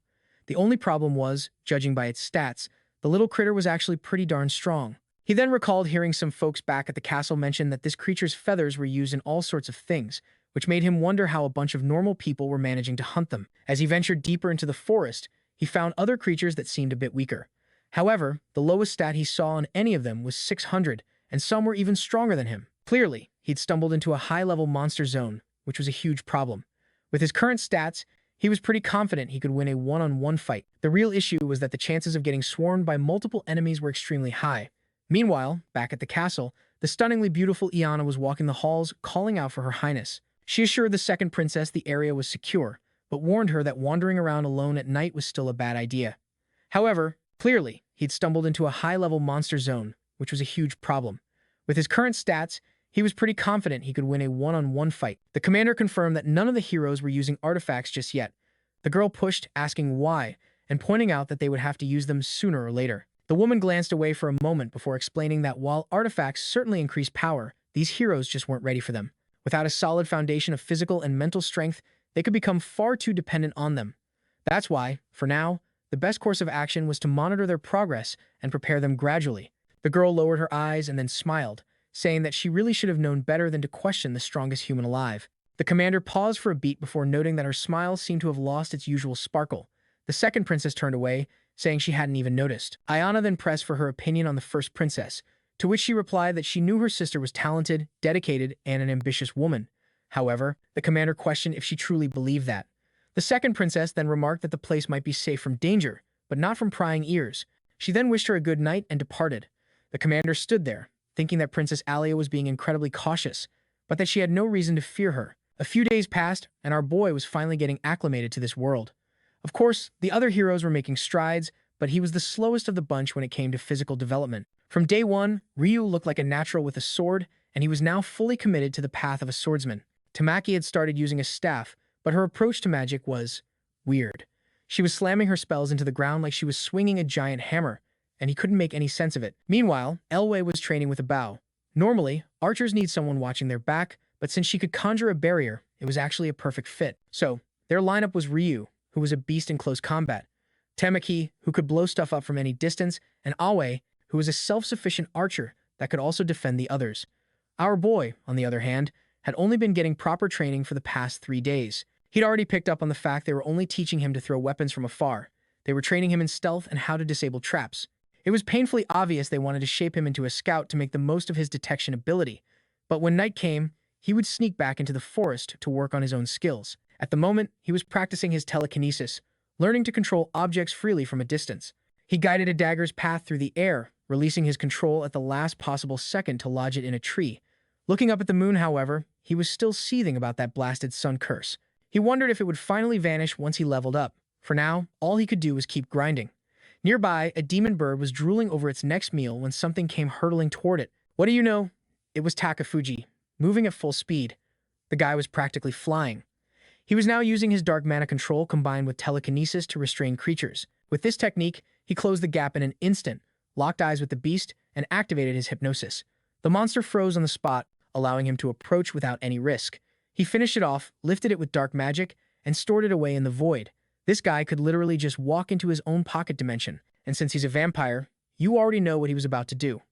The only problem was, judging by its stats, the little critter was actually pretty darn strong. He then recalled hearing some folks back at the castle mention that this creature's feathers were used in all sorts of things, which made him wonder how a bunch of normal people were managing to hunt them. As he ventured deeper into the forest, he found other creatures that seemed a bit weaker. However, the lowest stat he saw on any of them was 600, and some were even stronger than him. Clearly, he'd stumbled into a high-level monster zone, which was a huge problem. With his current stats, he was pretty confident he could win a one-on-one fight. The real issue was that the chances of getting swarmed by multiple enemies were extremely high. Meanwhile, back at the castle, the stunningly beautiful Iana was walking the halls, calling out for her highness. She assured the second princess the area was secure, but warned her that wandering around alone at night was still a bad idea. However, clearly, he'd stumbled into a high-level monster zone, which was a huge problem. With his current stats, he was pretty confident he could win a one-on-one fight. The commander confirmed that none of the heroes were using artifacts just yet. The girl pushed, asking why, and pointing out that they would have to use them sooner or later. The woman glanced away for a moment before explaining that while artifacts certainly increase power, these heroes just weren't ready for them. Without a solid foundation of physical and mental strength, they could become far too dependent on them. That's why, for now, the best course of action was to monitor their progress and prepare them gradually. The girl lowered her eyes and then smiled, saying that she really should have known better than to question the strongest human alive. The commander paused for a beat before noting that her smile seemed to have lost its usual sparkle. The second princess turned away, saying she hadn't even noticed. Ayana then pressed for her opinion on the first princess, to which she replied that she knew her sister was talented, dedicated, and an ambitious woman. However, the commander questioned if she truly believed that. The second princess then remarked that the place might be safe from danger, but not from prying ears. She then wished her a good night and departed. The commander stood there, thinking that Princess Aaliyah was being incredibly cautious, but that she had no reason to fear her. A few days passed, and our boy was finally getting acclimated to this world. Of course, the other heroes were making strides, but he was the slowest of the bunch when it came to physical development. From day one, Ryu looked like a natural with a sword, and he was now fully committed to the path of a swordsman. Tamaki had started using a staff, but her approach to magic was weird. She was slamming her spells into the ground like she was swinging a giant hammer, and he couldn't make any sense of it. Meanwhile, Elway was training with a bow. Normally, archers need someone watching their back, but since she could conjure a barrier, it was actually a perfect fit. So, their lineup was Ryu, who was a beast in close combat, Tamaki, who could blow stuff up from any distance, and Awe, who was a self-sufficient archer that could also defend the others. Our boy, on the other hand, had only been getting proper training for the past 3 days. He'd already picked up on the fact they were only teaching him to throw weapons from afar. They were training him in stealth and how to disable traps. It was painfully obvious they wanted to shape him into a scout to make the most of his detection ability. But when night came, he would sneak back into the forest to work on his own skills. At the moment, he was practicing his telekinesis, learning to control objects freely from a distance. He guided a dagger's path through the air, releasing his control at the last possible second to lodge it in a tree. Looking up at the moon, however, he was still seething about that blasted sun curse. He wondered if it would finally vanish once he leveled up. For now, all he could do was keep grinding. Nearby, a demon bird was drooling over its next meal when something came hurtling toward it. What do you know? It was Takafuji, moving at full speed. The guy was practically flying. He was now using his dark mana control combined with telekinesis to restrain creatures. With this technique, he closed the gap in an instant, locked eyes with the beast, and activated his hypnosis. The monster froze on the spot, allowing him to approach without any risk. He finished it off, lifted it with dark magic, and stored it away in the void. This guy could literally just walk into his own pocket dimension, and since he's a vampire, you already know what he was about to do.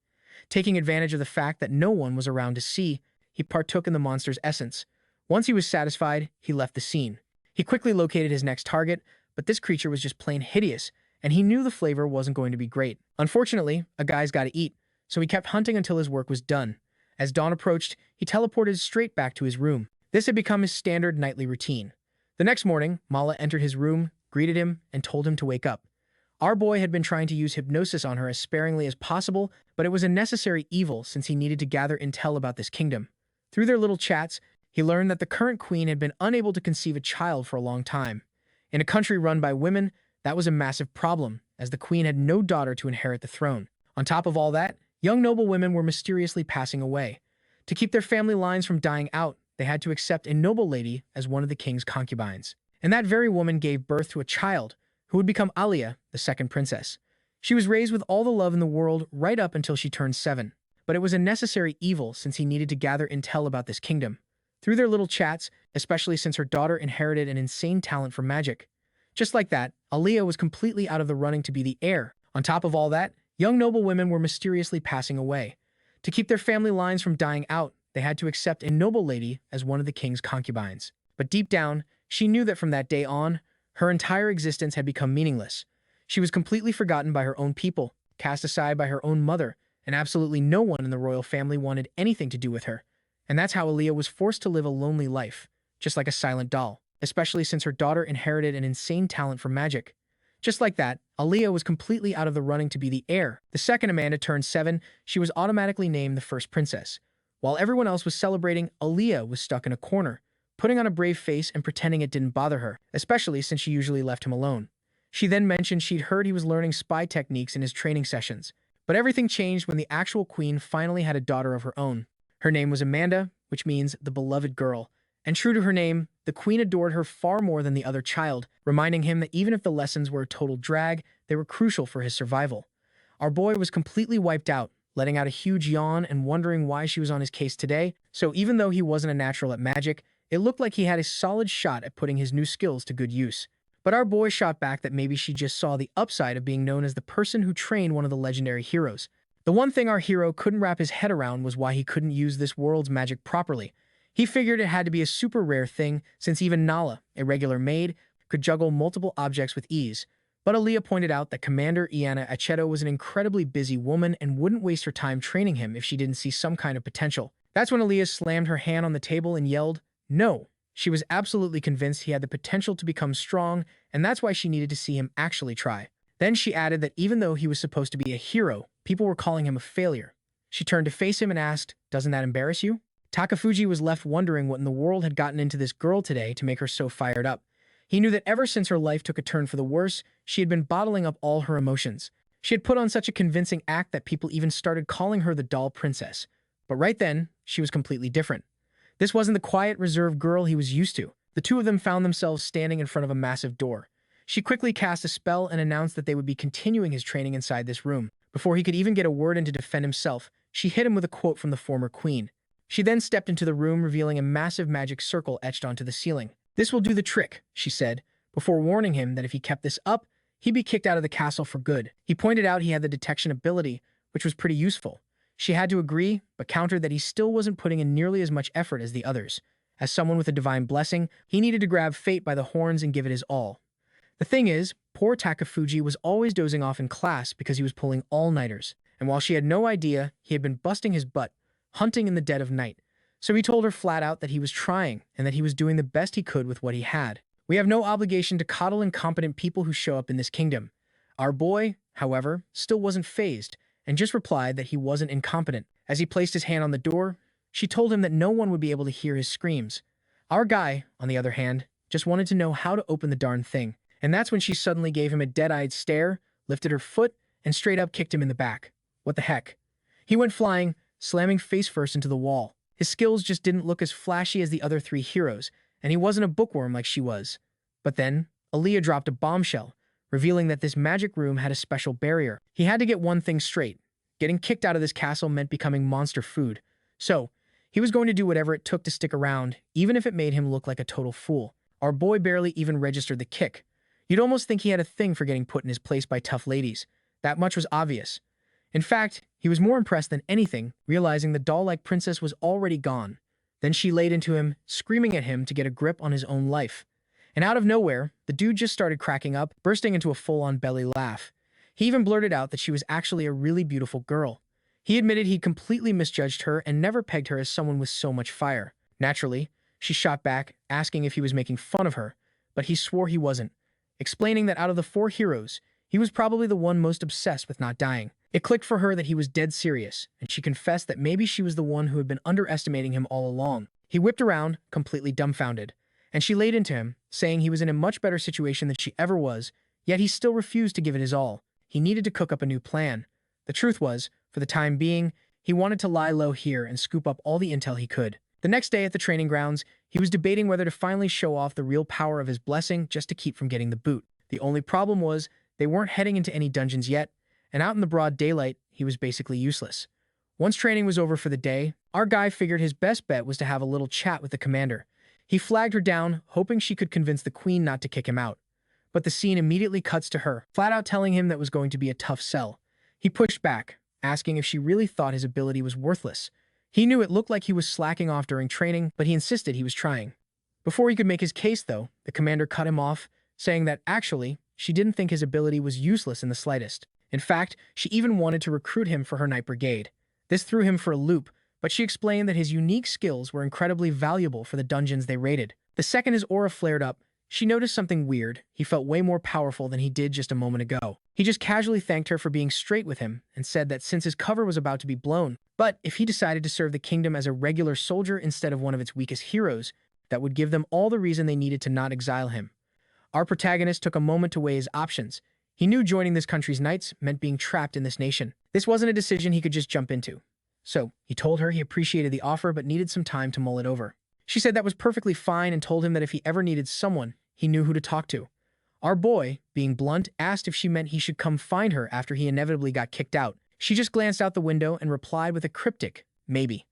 Taking advantage of the fact that no one was around to see, he partook in the monster's essence. Once he was satisfied, he left the scene. He quickly located his next target, but this creature was just plain hideous, and he knew the flavor wasn't going to be great. Unfortunately, a guy's got to eat, so he kept hunting until his work was done. As dawn approached, he teleported straight back to his room. This had become his standard nightly routine. The next morning, Mala entered his room, greeted him, and told him to wake up. Our boy had been trying to use hypnosis on her as sparingly as possible, but it was a necessary evil since he needed to gather intel about this kingdom. Through their little chats, he learned that the current queen had been unable to conceive a child for a long time. In a country run by women, that was a massive problem, as the queen had no daughter to inherit the throne. On top of all that, young noble women were mysteriously passing away. To keep their family lines from dying out, they had to accept a noble lady as one of the king's concubines. And that very woman gave birth to a child, who would become Aaliyah, the second princess. She was raised with all the love in the world right up until she turned 7. But it was a necessary evil since he needed to gather intel about this kingdom. Through their little chats, especially since her daughter inherited an insane talent for magic. Just like that, Aaliyah was completely out of the running to be the heir. On top of all that, young noble women were mysteriously passing away. To keep their family lines from dying out, they had to accept a noble lady as one of the king's concubines. But deep down, she knew that from that day on, her entire existence had become meaningless. She was completely forgotten by her own people, cast aside by her own mother, and absolutely no one in the royal family wanted anything to do with her. And that's how Aaliyah was forced to live a lonely life, just like a silent doll, especially since her daughter inherited an insane talent for magic. Just like that, Aaliyah was completely out of the running to be the heir. The second Amanda turned 7, she was automatically named the first princess. While everyone else was celebrating, Aaliyah was stuck in a corner, putting on a brave face and pretending it didn't bother her, especially since she usually left him alone. She then mentioned she'd heard he was learning spy techniques in his training sessions. But everything changed when the actual queen finally had a daughter of her own. Her name was Amanda, which means the beloved girl. And true to her name, the queen adored her far more than the other child, reminding him that even if the lessons were a total drag, they were crucial for his survival. Our boy was completely wiped out, letting out a huge yawn and wondering why she was on his case today. So even though he wasn't a natural at magic, it looked like he had a solid shot at putting his new skills to good use. But our boy shot back that maybe she just saw the upside of being known as the person who trained one of the legendary heroes. The one thing our hero couldn't wrap his head around was why he couldn't use this world's magic properly. He figured it had to be a super rare thing, since even Nala, a regular maid, could juggle multiple objects with ease. But Aaliyah pointed out that Commander Iana Aceto was an incredibly busy woman and wouldn't waste her time training him if she didn't see some kind of potential. That's when Aaliyah slammed her hand on the table and yelled, "No!" She was absolutely convinced he had the potential to become strong, and that's why she needed to see him actually try. Then she added that even though he was supposed to be a hero, people were calling him a failure. She turned to face him and asked, "Doesn't that embarrass you?" Takafuji was left wondering what in the world had gotten into this girl today to make her so fired up. He knew that ever since her life took a turn for the worse, she had been bottling up all her emotions. She had put on such a convincing act that people even started calling her the doll princess. But right then, she was completely different. This wasn't the quiet, reserved girl he was used to. The two of them found themselves standing in front of a massive door. She quickly cast a spell and announced that they would be continuing his training inside this room. Before he could even get a word in to defend himself, she hit him with a quote from the former queen. She then stepped into the room, revealing a massive magic circle etched onto the ceiling. "This will do the trick," she said, before warning him that if he kept this up, he'd be kicked out of the castle for good. He pointed out he had the detection ability, which was pretty useful. She had to agree, but countered that he still wasn't putting in nearly as much effort as the others. As someone with a divine blessing, he needed to grab fate by the horns and give it his all. The thing is, poor Takafuji was always dozing off in class because he was pulling all-nighters, and while she had no idea, he had been busting his butt, hunting in the dead of night. So he told her flat out that he was trying and that he was doing the best he could with what he had. We have no obligation to coddle incompetent people who show up in this kingdom. Our boy, however, still wasn't fazed, and just replied that he wasn't incompetent. As he placed his hand on the door, she told him that no one would be able to hear his screams. Our guy, on the other hand, just wanted to know how to open the darn thing. And that's when she suddenly gave him a dead-eyed stare, lifted her foot, and straight up kicked him in the back. What the heck? He went flying, slamming face first into the wall. His skills just didn't look as flashy as the other three heroes, and he wasn't a bookworm like she was. But then, Aaliyah dropped a bombshell, revealing that this magic room had a special barrier. He had to get one thing straight. Getting kicked out of this castle meant becoming monster food. So, he was going to do whatever it took to stick around, even if it made him look like a total fool. Our boy barely even registered the kick. You'd almost think he had a thing for getting put in his place by tough ladies. That much was obvious. In fact, he was more impressed than anything, realizing the doll-like princess was already gone. Then she laid into him, screaming at him to get a grip on his own life. And out of nowhere, the dude just started cracking up, bursting into a full-on belly laugh. He even blurted out that she was actually a really beautiful girl. He admitted he'd completely misjudged her and never pegged her as someone with so much fire. Naturally, she shot back, asking if he was making fun of her, but he swore he wasn't, explaining that out of the four heroes, he was probably the one most obsessed with not dying. It clicked for her that he was dead serious, and she confessed that maybe she was the one who had been underestimating him all along. He whipped around, completely dumbfounded, and she laid into him, saying he was in a much better situation than she ever was, yet he still refused to give it his all. He needed to cook up a new plan. The truth was, for the time being, he wanted to lie low here and scoop up all the intel he could. The next day at the training grounds, he was debating whether to finally show off the real power of his blessing just to keep from getting the boot. The only problem was, they weren't heading into any dungeons yet, and out in the broad daylight, he was basically useless. Once training was over for the day, our guy figured his best bet was to have a little chat with the commander. He flagged her down, hoping she could convince the queen not to kick him out. But the scene immediately cuts to her, flat out telling him that was going to be a tough sell. He pushed back, asking if she really thought his ability was worthless. He knew it looked like he was slacking off during training, but he insisted he was trying. Before he could make his case, though, the commander cut him off, saying that, actually, she didn't think his ability was useless in the slightest. In fact, she even wanted to recruit him for her night brigade. This threw him for a loop, but she explained that his unique skills were incredibly valuable for the dungeons they raided. The second his aura flared up, she noticed something weird. He felt way more powerful than he did just a moment ago. He just casually thanked her for being straight with him and said that since his cover was about to be blown, but if he decided to serve the kingdom as a regular soldier instead of one of its weakest heroes, that would give them all the reason they needed to not exile him. Our protagonist took a moment to weigh his options. He knew joining this country's knights meant being trapped in this nation. This wasn't a decision he could just jump into. So, he told her he appreciated the offer but needed some time to mull it over. She said that was perfectly fine and told him that if he ever needed someone, he knew who to talk to. Our boy, being blunt, asked if she meant he should come find her after he inevitably got kicked out. She just glanced out the window and replied with a cryptic, maybe.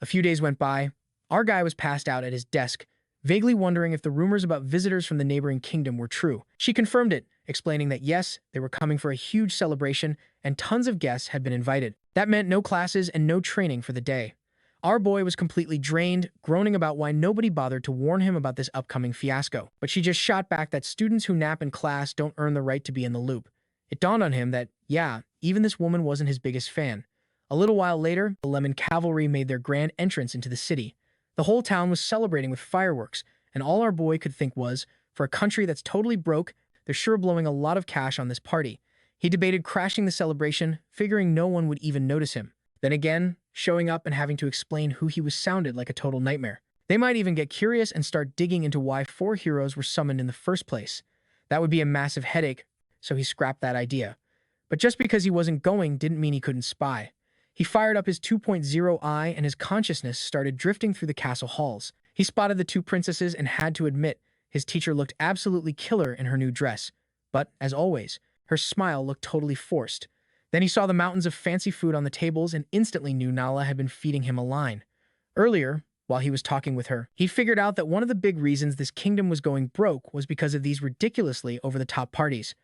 A few days went by. Our guy was passed out at his desk, vaguely wondering if the rumors about visitors from the neighboring kingdom were true. She confirmed it, explaining that yes, they were coming for a huge celebration and tons of guests had been invited. That meant no classes and no training for the day. Our boy was completely drained, groaning about why nobody bothered to warn him about this upcoming fiasco. But she just shot back that students who nap in class don't earn the right to be in the loop. It dawned on him that, yeah, even this woman wasn't his biggest fan. A little while later, the Lemon Cavalry made their grand entrance into the city. The whole town was celebrating with fireworks, and all our boy could think was, for a country that's totally broke, they're sure blowing a lot of cash on this party. He debated crashing the celebration, figuring no one would even notice him. Then again, showing up and having to explain who he was sounded like a total nightmare. They might even get curious and start digging into why 4 heroes were summoned in the first place. That would be a massive headache, so he scrapped that idea. But just because he wasn't going didn't mean he couldn't spy. He fired up his 2.0 eye and his consciousness started drifting through the castle halls. He spotted the 2 princesses and had to admit, his teacher looked absolutely killer in her new dress. But, as always, her smile looked totally forced. Then he saw the mountains of fancy food on the tables and instantly knew Nala had been feeding him a line. Earlier, while he was talking with her, he figured out that one of the big reasons this kingdom was going broke was because of these ridiculously over-the-top parties.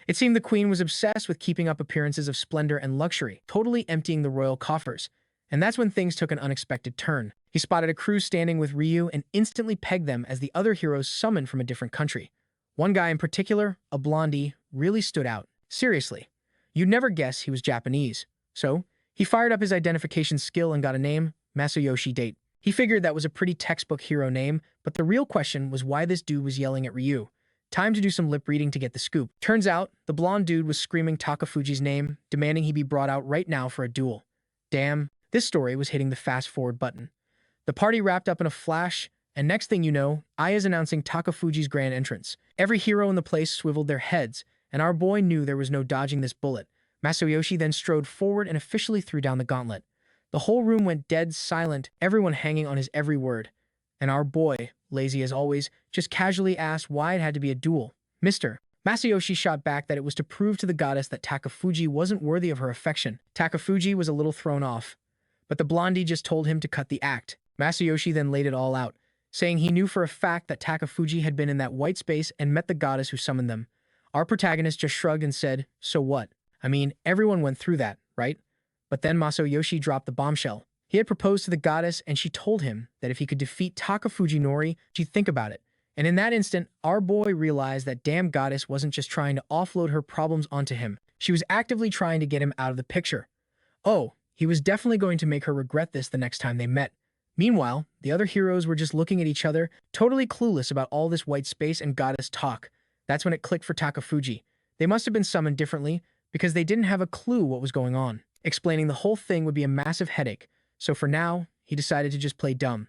It seemed the queen was obsessed with keeping up appearances of splendor and luxury, totally emptying the royal coffers. And that's when things took an unexpected turn. He spotted a crew standing with Ryu and instantly pegged them as the other heroes summoned from a different country. One guy in particular, a blondie, really stood out. Seriously. You'd never guess he was Japanese. So, he fired up his identification skill and got a name, Masayoshi Date. He figured that was a pretty textbook hero name, but the real question was why this dude was yelling at Ryu. Time to do some lip reading to get the scoop. Turns out, the blonde dude was screaming Takafuji's name, demanding he be brought out right now for a duel. Damn, this story was hitting the fast-forward button. The party wrapped up in a flash, and next thing you know, Aya's announcing Takafuji's grand entrance. Every hero in the place swiveled their heads, and our boy knew there was no dodging this bullet. Masayoshi then strode forward and officially threw down the gauntlet. The whole room went dead silent, everyone hanging on his every word. And our boy, lazy as always, just casually asked why it had to be a duel. Mister. Masayoshi shot back that it was to prove to the goddess that Takafuji wasn't worthy of her affection. Takafuji was a little thrown off, but the blondie just told him to cut the act. Masayoshi then laid it all out, saying he knew for a fact that Takafuji had been in that white space and met the goddess who summoned them. Our protagonist just shrugged and said, so what? I mean, everyone went through that, right? But then Masayoshi dropped the bombshell. He had proposed to the goddess and she told him that if he could defeat Takafuji Nori, she'd think about it. And in that instant, our boy realized that damn goddess wasn't just trying to offload her problems onto him. She was actively trying to get him out of the picture. Oh, he was definitely going to make her regret this the next time they met. Meanwhile, the other heroes were just looking at each other, totally clueless about all this white space and goddess talk. That's when it clicked for Takafuji. They must have been summoned differently because they didn't have a clue what was going on. Explaining the whole thing would be a massive headache, so for now, he decided to just play dumb.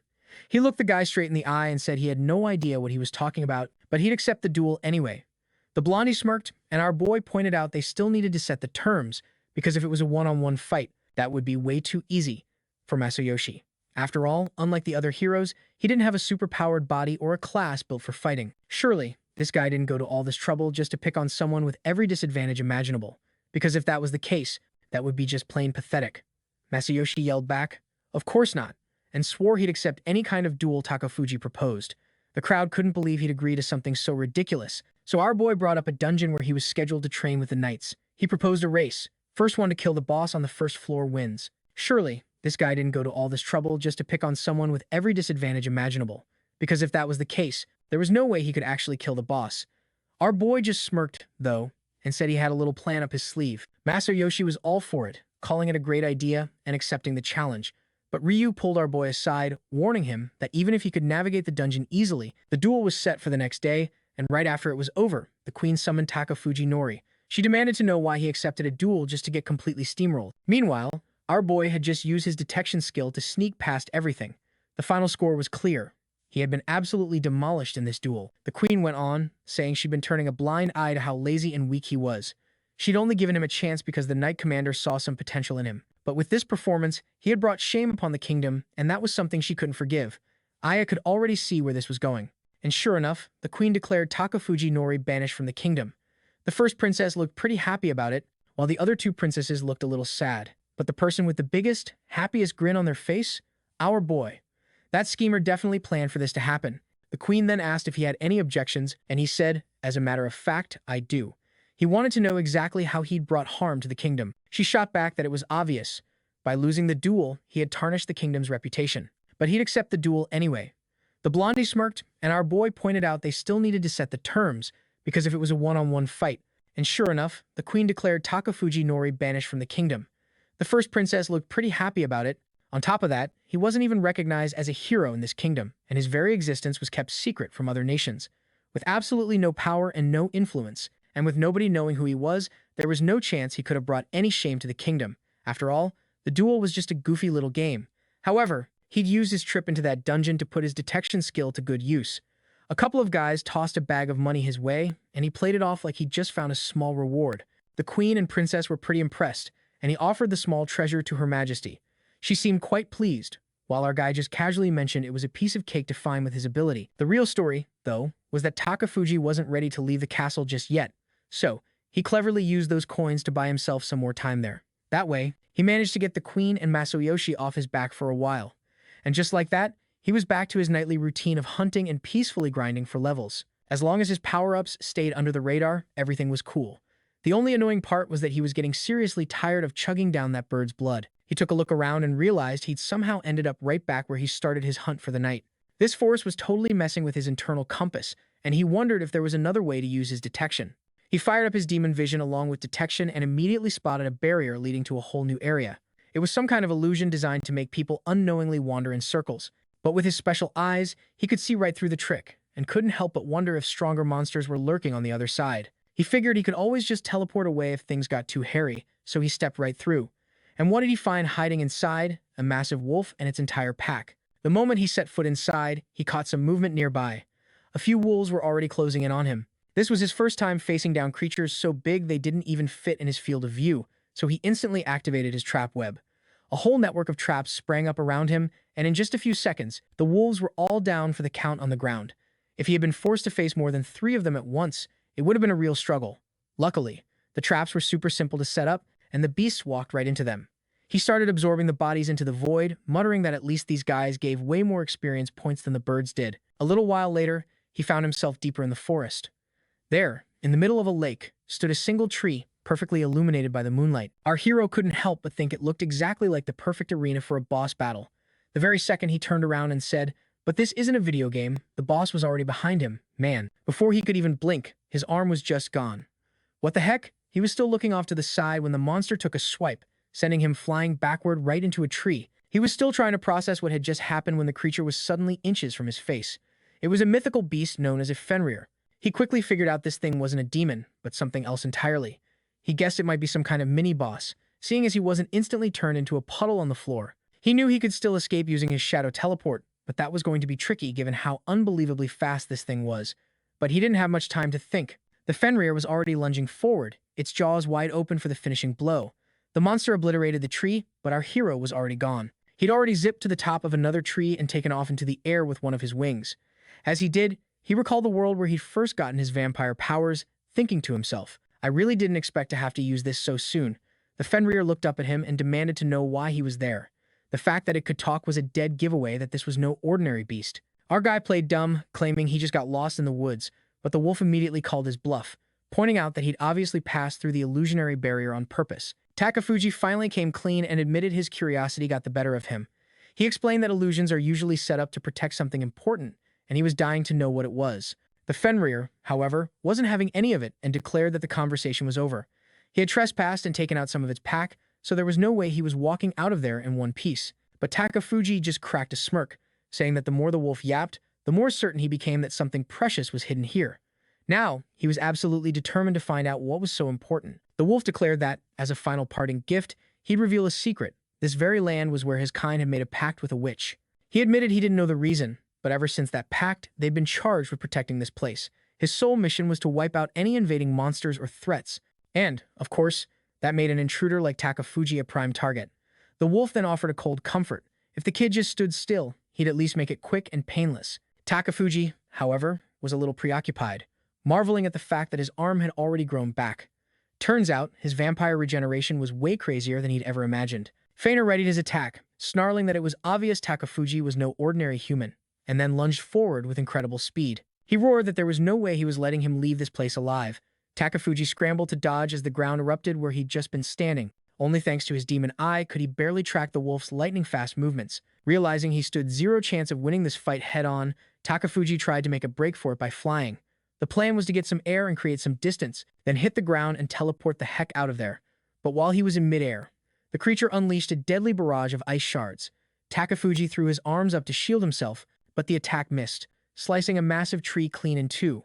He looked the guy straight in the eye and said he had no idea what he was talking about, but he'd accept the duel anyway. The blondie smirked, and our boy pointed out they still needed to set the terms, because if it was a one-on-one fight, that would be way too easy for Masayoshi. After all, unlike the other heroes, he didn't have a superpowered body or a class built for fighting. Surely, this guy didn't go to all this trouble just to pick on someone with every disadvantage imaginable, because if that was the case, that would be just plain pathetic. Masayoshi yelled back, of course not, and swore he'd accept any kind of duel Takafuji proposed. The crowd couldn't believe he'd agree to something so ridiculous, so our boy brought up a dungeon where he was scheduled to train with the knights. He proposed a race. First one to kill the boss on the first floor wins. Surely, this guy didn't go to all this trouble just to pick on someone with every disadvantage imaginable, because if that was the case, there was no way he could actually kill the boss. Our boy just smirked, though, and said he had a little plan up his sleeve. Masayoshi was all for it, calling it a great idea and accepting the challenge. But Ryu pulled our boy aside, warning him that even if he could navigate the dungeon easily, the duel was set for the next day, and right after it was over, the queen summoned Takafuji Nori. She demanded to know why he accepted a duel just to get completely steamrolled. Meanwhile, our boy had just used his detection skill to sneak past everything. The final score was clear. He had been absolutely demolished in this duel. The queen went on, saying she'd been turning a blind eye to how lazy and weak he was. She'd only given him a chance because the knight commander saw some potential in him. But with this performance, he had brought shame upon the kingdom, and that was something she couldn't forgive. Aya could already see where this was going. And sure enough, the queen declared Takafuji Nori banished from the kingdom. The first princess looked pretty happy about it, while the other two princesses looked a little sad. But the person with the biggest, happiest grin on their face? Our boy. That schemer definitely planned for this to happen. The queen then asked if he had any objections, and he said, "As a matter of fact, I do." He wanted to know exactly how he'd brought harm to the kingdom. She shot back that it was obvious. By losing the duel, he had tarnished the kingdom's reputation. But he'd accept the duel anyway. The blondie smirked, and our boy pointed out they still needed to set the terms, because if it was a one-on-one fight. And sure enough, the queen declared Takafuji Nori banished from the kingdom. The first princess looked pretty happy about it. On top of that, he wasn't even recognized as a hero in this kingdom, and his very existence was kept secret from other nations. With absolutely no power and no influence, and with nobody knowing who he was, there was no chance he could have brought any shame to the kingdom. After all, the duel was just a goofy little game. However, he'd used his trip into that dungeon to put his detection skill to good use. A couple of guys tossed a bag of money his way, and he played it off like he'd just found a small reward. The queen and princess were pretty impressed, and he offered the small treasure to Her Majesty. She seemed quite pleased, while our guy just casually mentioned it was a piece of cake to find with his ability. The real story, though, was that Takafuji wasn't ready to leave the castle just yet, so he cleverly used those coins to buy himself some more time there. That way, he managed to get the queen and Masayoshi off his back for a while. And just like that, he was back to his nightly routine of hunting and peacefully grinding for levels. As long as his power-ups stayed under the radar, everything was cool. The only annoying part was that he was getting seriously tired of chugging down that bird's blood. He took a look around and realized he'd somehow ended up right back where he started his hunt for the night. This force was totally messing with his internal compass, and he wondered if there was another way to use his detection. He fired up his demon vision along with detection and immediately spotted a barrier leading to a whole new area. It was some kind of illusion designed to make people unknowingly wander in circles. But with his special eyes, he could see right through the trick, and couldn't help but wonder if stronger monsters were lurking on the other side. He figured he could always just teleport away if things got too hairy, so he stepped right through. And what did he find hiding inside? A massive wolf and its entire pack. The moment he set foot inside, he caught some movement nearby. A few wolves were already closing in on him. This was his first time facing down creatures so big they didn't even fit in his field of view, so he instantly activated his trap web. A whole network of traps sprang up around him, and in just a few seconds, the wolves were all down for the count on the ground. If he had been forced to face more than 3 of them at once, it would have been a real struggle. Luckily, the traps were super simple to set up, and the beasts walked right into them. He started absorbing the bodies into the void, muttering that at least these guys gave way more experience points than the birds did. A little while later, he found himself deeper in the forest. There, in the middle of a lake, stood a single tree, perfectly illuminated by the moonlight. Our hero couldn't help but think it looked exactly like the perfect arena for a boss battle. The very second he turned around and said, "But this isn't a video game," the boss was already behind him. Man, before he could even blink, his arm was just gone. What the heck? He was still looking off to the side when the monster took a swipe, sending him flying backward right into a tree. He was still trying to process what had just happened when the creature was suddenly inches from his face. It was a mythical beast known as a Fenrir. He quickly figured out this thing wasn't a demon, but something else entirely. He guessed it might be some kind of mini-boss, seeing as he wasn't instantly turned into a puddle on the floor. He knew he could still escape using his shadow teleport, but that was going to be tricky given how unbelievably fast this thing was. But he didn't have much time to think. The Fenrir was already lunging forward, its jaws wide open for the finishing blow. The monster obliterated the tree, but our hero was already gone. He'd already zipped to the top of another tree and taken off into the air with one of his wings. As he did, he recalled the world where he'd first gotten his vampire powers, thinking to himself, "I really didn't expect to have to use this so soon." The Fenrir looked up at him and demanded to know why he was there. The fact that it could talk was a dead giveaway that this was no ordinary beast. Our guy played dumb, claiming he just got lost in the woods, but the wolf immediately called his bluff, pointing out that he'd obviously passed through the illusionary barrier on purpose. Takafuji finally came clean and admitted his curiosity got the better of him. He explained that illusions are usually set up to protect something important, and he was dying to know what it was. The Fenrir, however, wasn't having any of it and declared that the conversation was over. He had trespassed and taken out some of its pack, so there was no way he was walking out of there in one piece. But Takafuji just cracked a smirk, saying that the more the wolf yapped, the more certain he became that something precious was hidden here. Now, he was absolutely determined to find out what was so important. The wolf declared that, as a final parting gift, he'd reveal a secret. This very land was where his kind had made a pact with a witch. He admitted he didn't know the reason, but ever since that pact, they'd been charged with protecting this place. His sole mission was to wipe out any invading monsters or threats. And, of course, that made an intruder like Takafuji a prime target. The wolf then offered a cold comfort. If the kid just stood still, he'd at least make it quick and painless. Takafuji, however, was a little preoccupied, marveling at the fact that his arm had already grown back. Turns out, his vampire regeneration was way crazier than he'd ever imagined. Fenrir readied his attack, snarling that it was obvious Takafuji was no ordinary human, and then lunged forward with incredible speed. He roared that there was no way he was letting him leave this place alive. Takafuji scrambled to dodge as the ground erupted where he'd just been standing. Only thanks to his demon eye could he barely track the wolf's lightning-fast movements. Realizing he stood zero chance of winning this fight head-on, Takafuji tried to make a break for it by flying. The plan was to get some air and create some distance, then hit the ground and teleport the heck out of there. But while he was in midair, the creature unleashed a deadly barrage of ice shards. Takafuji threw his arms up to shield himself, but the attack missed, slicing a massive tree clean in two.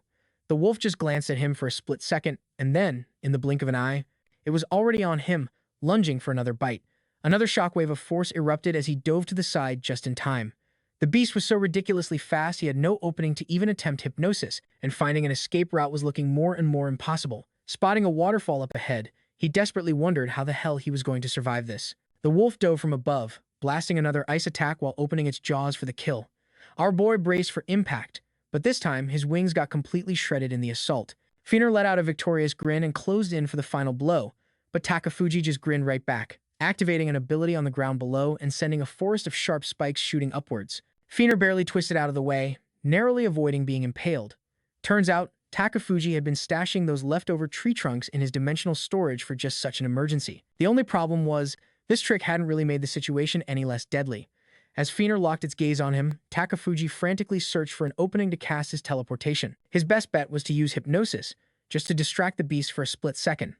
The wolf just glanced at him for a split second, and then, in the blink of an eye, it was already on him, lunging for another bite. Another shockwave of force erupted as he dove to the side just in time. The beast was so ridiculously fast he had no opening to even attempt hypnosis, and finding an escape route was looking more and more impossible. Spotting a waterfall up ahead, he desperately wondered how the hell he was going to survive this. The wolf dove from above, blasting another ice attack while opening its jaws for the kill. Our boy braced for impact, but this time his wings got completely shredded in the assault. Fenrir let out a victorious grin and closed in for the final blow, but Takafuji just grinned right back, activating an ability on the ground below and sending a forest of sharp spikes shooting upwards. Fenrir barely twisted out of the way, narrowly avoiding being impaled. Turns out, Takafuji had been stashing those leftover tree trunks in his dimensional storage for just such an emergency. The only problem was, this trick hadn't really made the situation any less deadly. As Fenrir locked its gaze on him, Takafuji frantically searched for an opening to cast his teleportation. His best bet was to use hypnosis, just to distract the beast for a split second.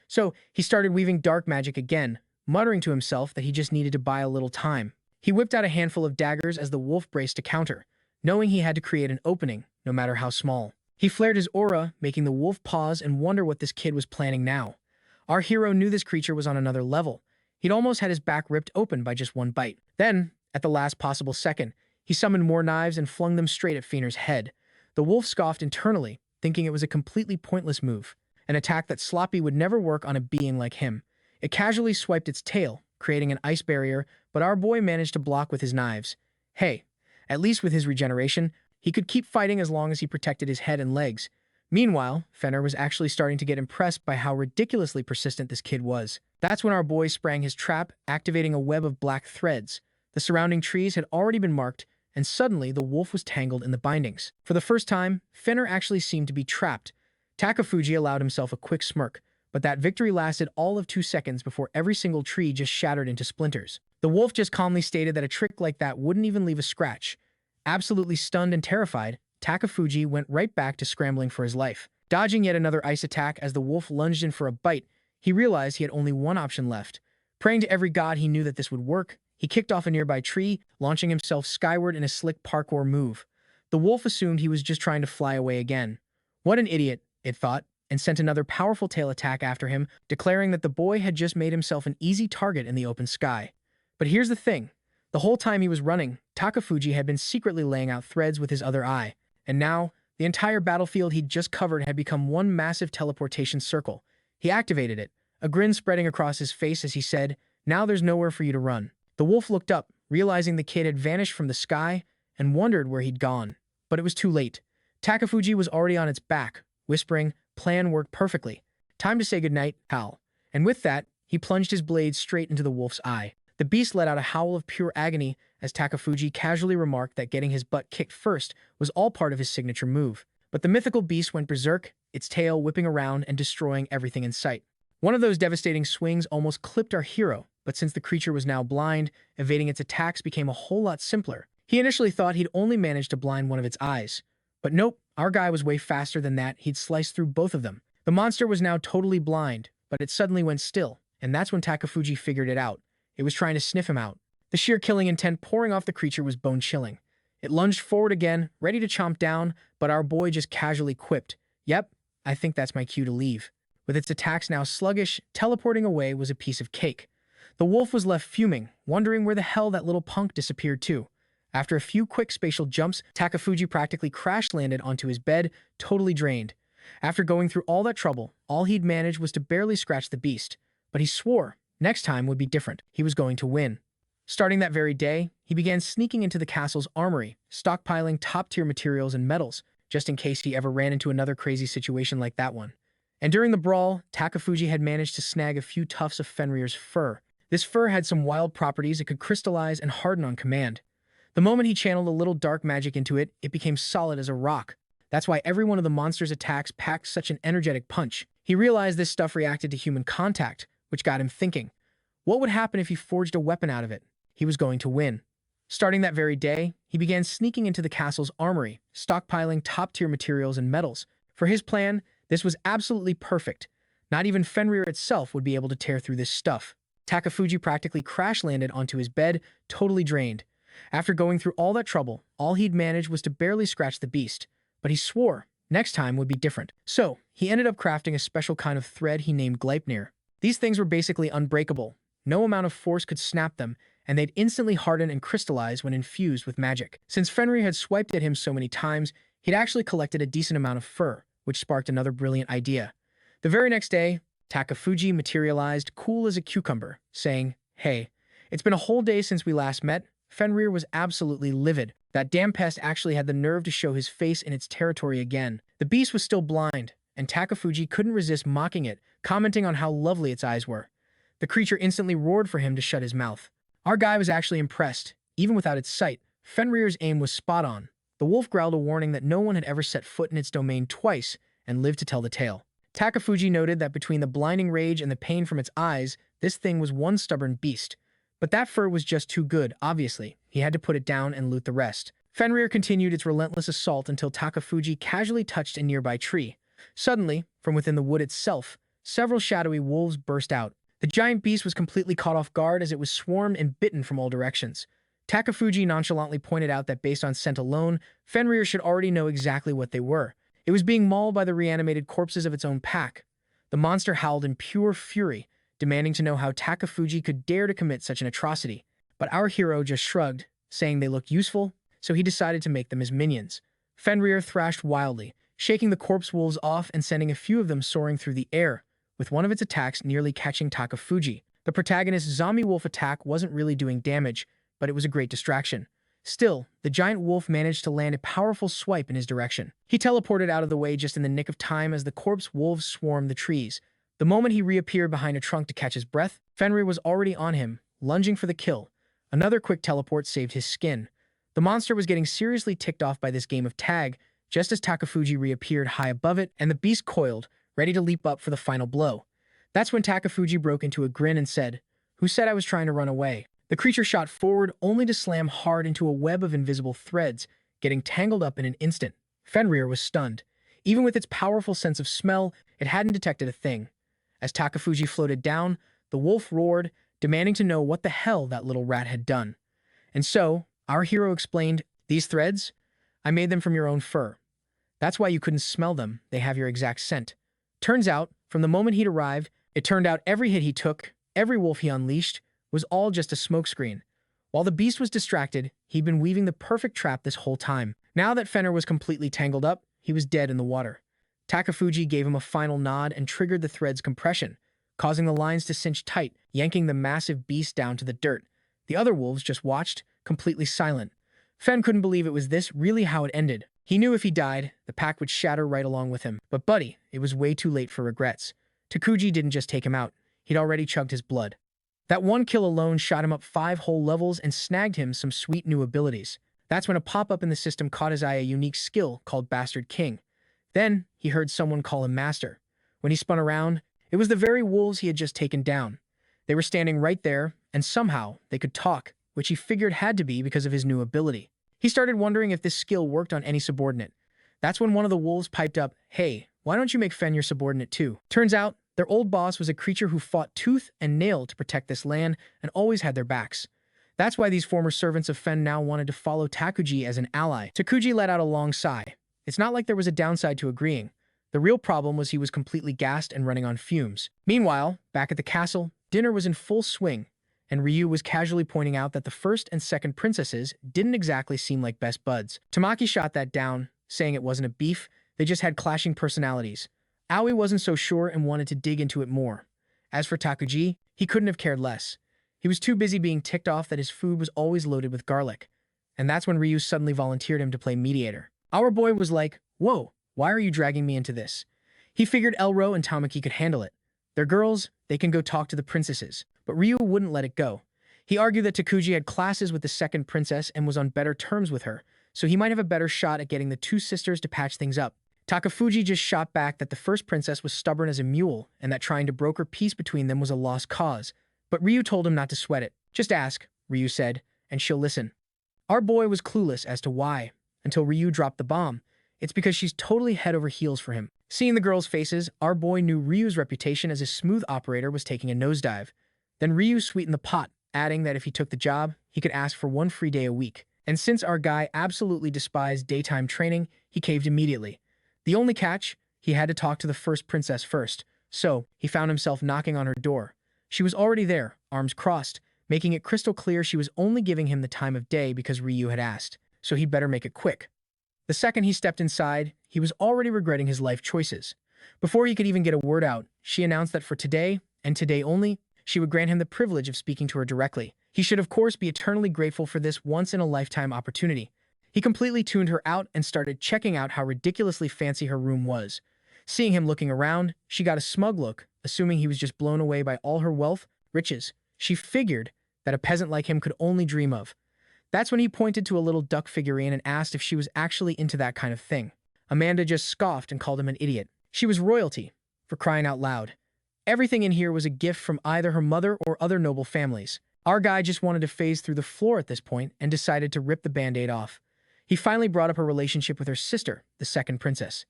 So, he started weaving dark magic again, muttering to himself that he just needed to buy a little time. He whipped out a handful of daggers as the wolf braced to counter, knowing he had to create an opening, no matter how small. He flared his aura, making the wolf pause and wonder what this kid was planning now. Our hero knew this creature was on another level. He'd almost had his back ripped open by just one bite. Then, at the last possible second, he summoned more knives and flung them straight at Fenrir's head. The wolf scoffed internally, thinking it was a completely pointless move, an attack that sloppy would never work on a being like him. It casually swiped its tail, creating an ice barrier, but our boy managed to block with his knives. Hey, at least with his regeneration, he could keep fighting as long as he protected his head and legs. Meanwhile, Fenrir was actually starting to get impressed by how ridiculously persistent this kid was. That's when our boy sprang his trap, activating a web of black threads. The surrounding trees had already been marked, and suddenly the wolf was tangled in the bindings. For the first time, Fenrir actually seemed to be trapped. Takafuji allowed himself a quick smirk, but that victory lasted all of 2 seconds before every single tree just shattered into splinters. The wolf just calmly stated that a trick like that wouldn't even leave a scratch. Absolutely stunned and terrified, Takafuji went right back to scrambling for his life. Dodging yet another ice attack as the wolf lunged in for a bite, he realized he had only one option left. Praying to every god he knew that this would work, he kicked off a nearby tree, launching himself skyward in a slick parkour move. The wolf assumed he was just trying to fly away again. What an idiot, it thought, and sent another powerful tail attack after him, declaring that the boy had just made himself an easy target in the open sky. But here's the thing. The whole time he was running, Takafuji had been secretly laying out threads with his other eye, and now, the entire battlefield he'd just covered had become one massive teleportation circle. He activated it, a grin spreading across his face as he said, "Now there's nowhere for you to run." The wolf looked up, realizing the kid had vanished from the sky, and wondered where he'd gone. But it was too late. Takafuji was already on its back, whispering, "Plan worked perfectly. Time to say goodnight, pal." And with that, he plunged his blade straight into the wolf's eye. The beast let out a howl of pure agony as Takafuji casually remarked that getting his butt kicked first was all part of his signature move. But the mythical beast went berserk, its tail whipping around and destroying everything in sight. One of those devastating swings almost clipped our hero, but since the creature was now blind, evading its attacks became a whole lot simpler. He initially thought he'd only managed to blind one of its eyes. But nope, our guy was way faster than that. He'd sliced through both of them. The monster was now totally blind, but it suddenly went still, and that's when Takafuji figured it out. It was trying to sniff him out. The sheer killing intent pouring off the creature was bone-chilling. It lunged forward again, ready to chomp down, but our boy just casually quipped, "Yep, I think that's my cue to leave." With its attacks now sluggish, teleporting away was a piece of cake. The wolf was left fuming, wondering where the hell that little punk disappeared to. After a few quick spatial jumps, Takafuji practically crash-landed onto his bed, totally drained. After going through all that trouble, all he'd managed was to barely scratch the beast. But he swore next time would be different. He was going to win. Starting that very day, he began sneaking into the castle's armory, stockpiling top-tier materials and metals, just in case he ever ran into another crazy situation like that one. And during the brawl, Takafuji had managed to snag a few tufts of Fenrir's fur. This fur had some wild properties. It could crystallize and harden on command. The moment he channeled a little dark magic into it, it became solid as a rock. That's why every one of the monster's attacks packed such an energetic punch. He realized this stuff reacted to human contact, which got him thinking. What would happen if he forged a weapon out of it? He was going to win. Starting that very day, he began sneaking into the castle's armory, stockpiling top-tier materials and metals. For his plan, this was absolutely perfect. Not even Fenrir itself would be able to tear through this stuff. Takafuji practically crash-landed onto his bed, totally drained. After going through all that trouble, all he'd managed was to barely scratch the beast. But he swore next time would be different. So, he ended up crafting a special kind of thread he named Gleipnir. These things were basically unbreakable. No amount of force could snap them, and they'd instantly harden and crystallize when infused with magic. Since Fenrir had swiped at him so many times, he'd actually collected a decent amount of fur, which sparked another brilliant idea. The very next day, Takafuji materialized cool as a cucumber, saying, "Hey, it's been a whole day since we last met." Fenrir was absolutely livid. That damn pest actually had the nerve to show his face in its territory again. The beast was still blind, and Takafuji couldn't resist mocking it, commenting on how lovely its eyes were. The creature instantly roared for him to shut his mouth. Our guy was actually impressed. Even without its sight, Fenrir's aim was spot on. The wolf growled a warning that no one had ever set foot in its domain twice and lived to tell the tale. Takafuji noted that between the blinding rage and the pain from its eyes, this thing was one stubborn beast. But that fur was just too good, obviously. He had to put it down and loot the rest. Fenrir continued its relentless assault until Takafuji casually touched a nearby tree. Suddenly, from within the wood itself, several shadowy wolves burst out. The giant beast was completely caught off guard as it was swarmed and bitten from all directions. Takafuji nonchalantly pointed out that based on scent alone, Fenrir should already know exactly what they were. It was being mauled by the reanimated corpses of its own pack. The monster howled in pure fury, demanding to know how Takafuji could dare to commit such an atrocity. But our hero just shrugged, saying they looked useful, so he decided to make them his minions. Fenrir thrashed wildly, shaking the corpse wolves off and sending a few of them soaring through the air, with one of its attacks nearly catching Takafuji. The protagonist's zombie wolf attack wasn't really doing damage, but it was a great distraction. Still, the giant wolf managed to land a powerful swipe in his direction. He teleported out of the way just in the nick of time as the corpse wolves swarmed the trees. The moment he reappeared behind a trunk to catch his breath, Fenrir was already on him, lunging for the kill. Another quick teleport saved his skin. The monster was getting seriously ticked off by this game of tag, just as Takafuji reappeared high above it and the beast coiled, ready to leap up for the final blow. That's when Takafuji broke into a grin and said, "Who said I was trying to run away?" The creature shot forward only to slam hard into a web of invisible threads, getting tangled up in an instant. Fenrir was stunned. Even with its powerful sense of smell, it hadn't detected a thing. As Takafuji floated down, the wolf roared, demanding to know what the hell that little rat had done. And so, our hero explained, "These threads? I made them from your own fur. That's why you couldn't smell them. They have your exact scent." Turns out, from the moment he'd arrived, it turned out every hit he took, every wolf he unleashed, was all just a smokescreen. While the beast was distracted, he'd been weaving the perfect trap this whole time. Now that Fenrir was completely tangled up, he was dead in the water. Takafuji gave him a final nod and triggered the thread's compression, causing the lines to cinch tight, yanking the massive beast down to the dirt. The other wolves just watched, completely silent. Fen couldn't believe it was this really how it ended. He knew if he died, the pack would shatter right along with him. But buddy, it was way too late for regrets. Takuji didn't just take him out. He'd already chugged his blood. That one kill alone shot him up 5 whole levels and snagged him some sweet new abilities. That's when a pop-up in the system caught his eye a unique skill called Bastard King. Then, he heard someone call him Master. When he spun around, it was the very wolves he had just taken down. They were standing right there, and somehow they could talk, which he figured had to be because of his new ability. He started wondering if this skill worked on any subordinate. That's when one of the wolves piped up, "Hey, why don't you make Fen your subordinate too?" Turns out, their old boss was a creature who fought tooth and nail to protect this land and always had their backs. That's why these former servants of Fen now wanted to follow Takuji as an ally. Takuji let out a long sigh. It's not like there was a downside to agreeing. The real problem was he was completely gassed and running on fumes. Meanwhile, back at the castle, dinner was in full swing, and Ryu was casually pointing out that the first and second princesses didn't exactly seem like best buds. Tamaki shot that down, saying it wasn't a beef, they just had clashing personalities. Aoi wasn't so sure and wanted to dig into it more. As for Takuji, he couldn't have cared less. He was too busy being ticked off that his food was always loaded with garlic. And that's when Ryu suddenly volunteered him to play mediator. Our boy was like, "Whoa, why are you dragging me into this?" He figured Elro and Tamaki could handle it. They're girls, they can go talk to the princesses. But Ryu wouldn't let it go. He argued that Takuji had classes with the second princess and was on better terms with her, so he might have a better shot at getting the two sisters to patch things up. Takafuji just shot back that the first princess was stubborn as a mule and that trying to broker peace between them was a lost cause. But Ryu told him not to sweat it. Just ask, Ryu said, and she'll listen. Our boy was clueless as to why, until Ryu dropped the bomb. It's because she's totally head over heels for him. Seeing the girls' faces, our boy knew Ryu's reputation as a smooth operator was taking a nosedive. Then Ryu sweetened the pot, adding that if he took the job, he could ask for 1 free day a week. And since our guy absolutely despised daytime training, he caved immediately. The only catch, he had to talk to the first princess first, so he found himself knocking on her door. She was already there, arms crossed, making it crystal clear she was only giving him the time of day because Ryu had asked, so he'd better make it quick. The second he stepped inside, he was already regretting his life choices. Before he could even get a word out, she announced that for today, and today only, she would grant him the privilege of speaking to her directly. He should of course be eternally grateful for this once-in-a-lifetime opportunity. He completely tuned her out and started checking out how ridiculously fancy her room was. Seeing him looking around, she got a smug look, assuming he was just blown away by all her wealth, riches. She figured that a peasant like him could only dream of. That's when he pointed to a little duck figurine and asked if she was actually into that kind of thing. Amanda just scoffed and called him an idiot. She was royalty, for crying out loud. Everything in here was a gift from either her mother or other noble families. Our guy just wanted to phase through the floor at this point and decided to rip the band-aid off. He finally brought up her relationship with her sister, the second princess.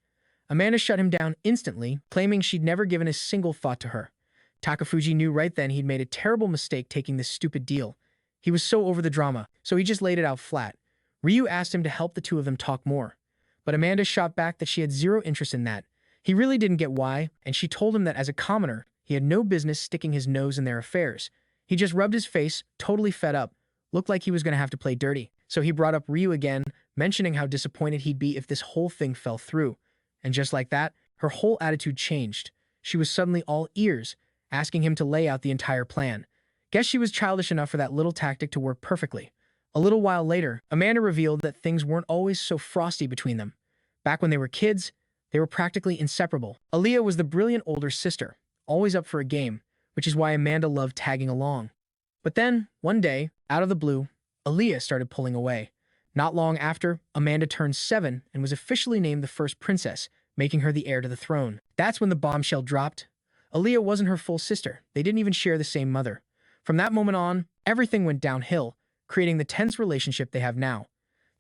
Amanda shut him down instantly, claiming she'd never given a single thought to her. Takafuji knew right then he'd made a terrible mistake taking this stupid deal. He was so over the drama, so he just laid it out flat. Ryu asked him to help the two of them talk more. But Amanda shot back that she had zero interest in that. He really didn't get why, and she told him that as a commoner, he had no business sticking his nose in their affairs. He just rubbed his face, totally fed up. Looked like he was going to have to play dirty. So he brought up Ryu again, mentioning how disappointed he'd be if this whole thing fell through. And just like that, her whole attitude changed. She was suddenly all ears, asking him to lay out the entire plan. Guess she was childish enough for that little tactic to work perfectly. A little while later, Amanda revealed that things weren't always so frosty between them. Back when they were kids, they were practically inseparable. Aaliyah was the brilliant older sister, always up for a game, which is why Amanda loved tagging along. But then, one day, out of the blue, Aaliyah started pulling away. Not long after, Amanda turned 7 and was officially named the first princess, making her the heir to the throne. That's when the bombshell dropped. Aaliyah wasn't her full sister. They didn't even share the same mother. From that moment on, everything went downhill, creating the tense relationship they have now.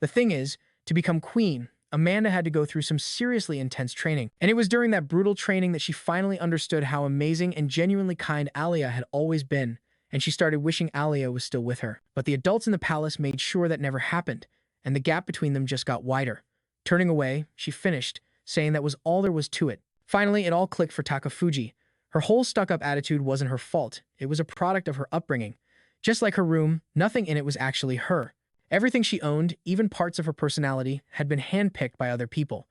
The thing is, to become queen, Amanda had to go through some seriously intense training. And it was during that brutal training that she finally understood how amazing and genuinely kind Aaliyah had always been, and she started wishing Aaliyah was still with her. But the adults in the palace made sure that never happened, and the gap between them just got wider. Turning away, she finished, saying that was all there was to it. Finally, it all clicked for Takafuji. Her whole stuck-up attitude wasn't her fault. It was a product of her upbringing. Just like her room, nothing in it was actually her. Everything she owned, even parts of her personality, had been handpicked by other people.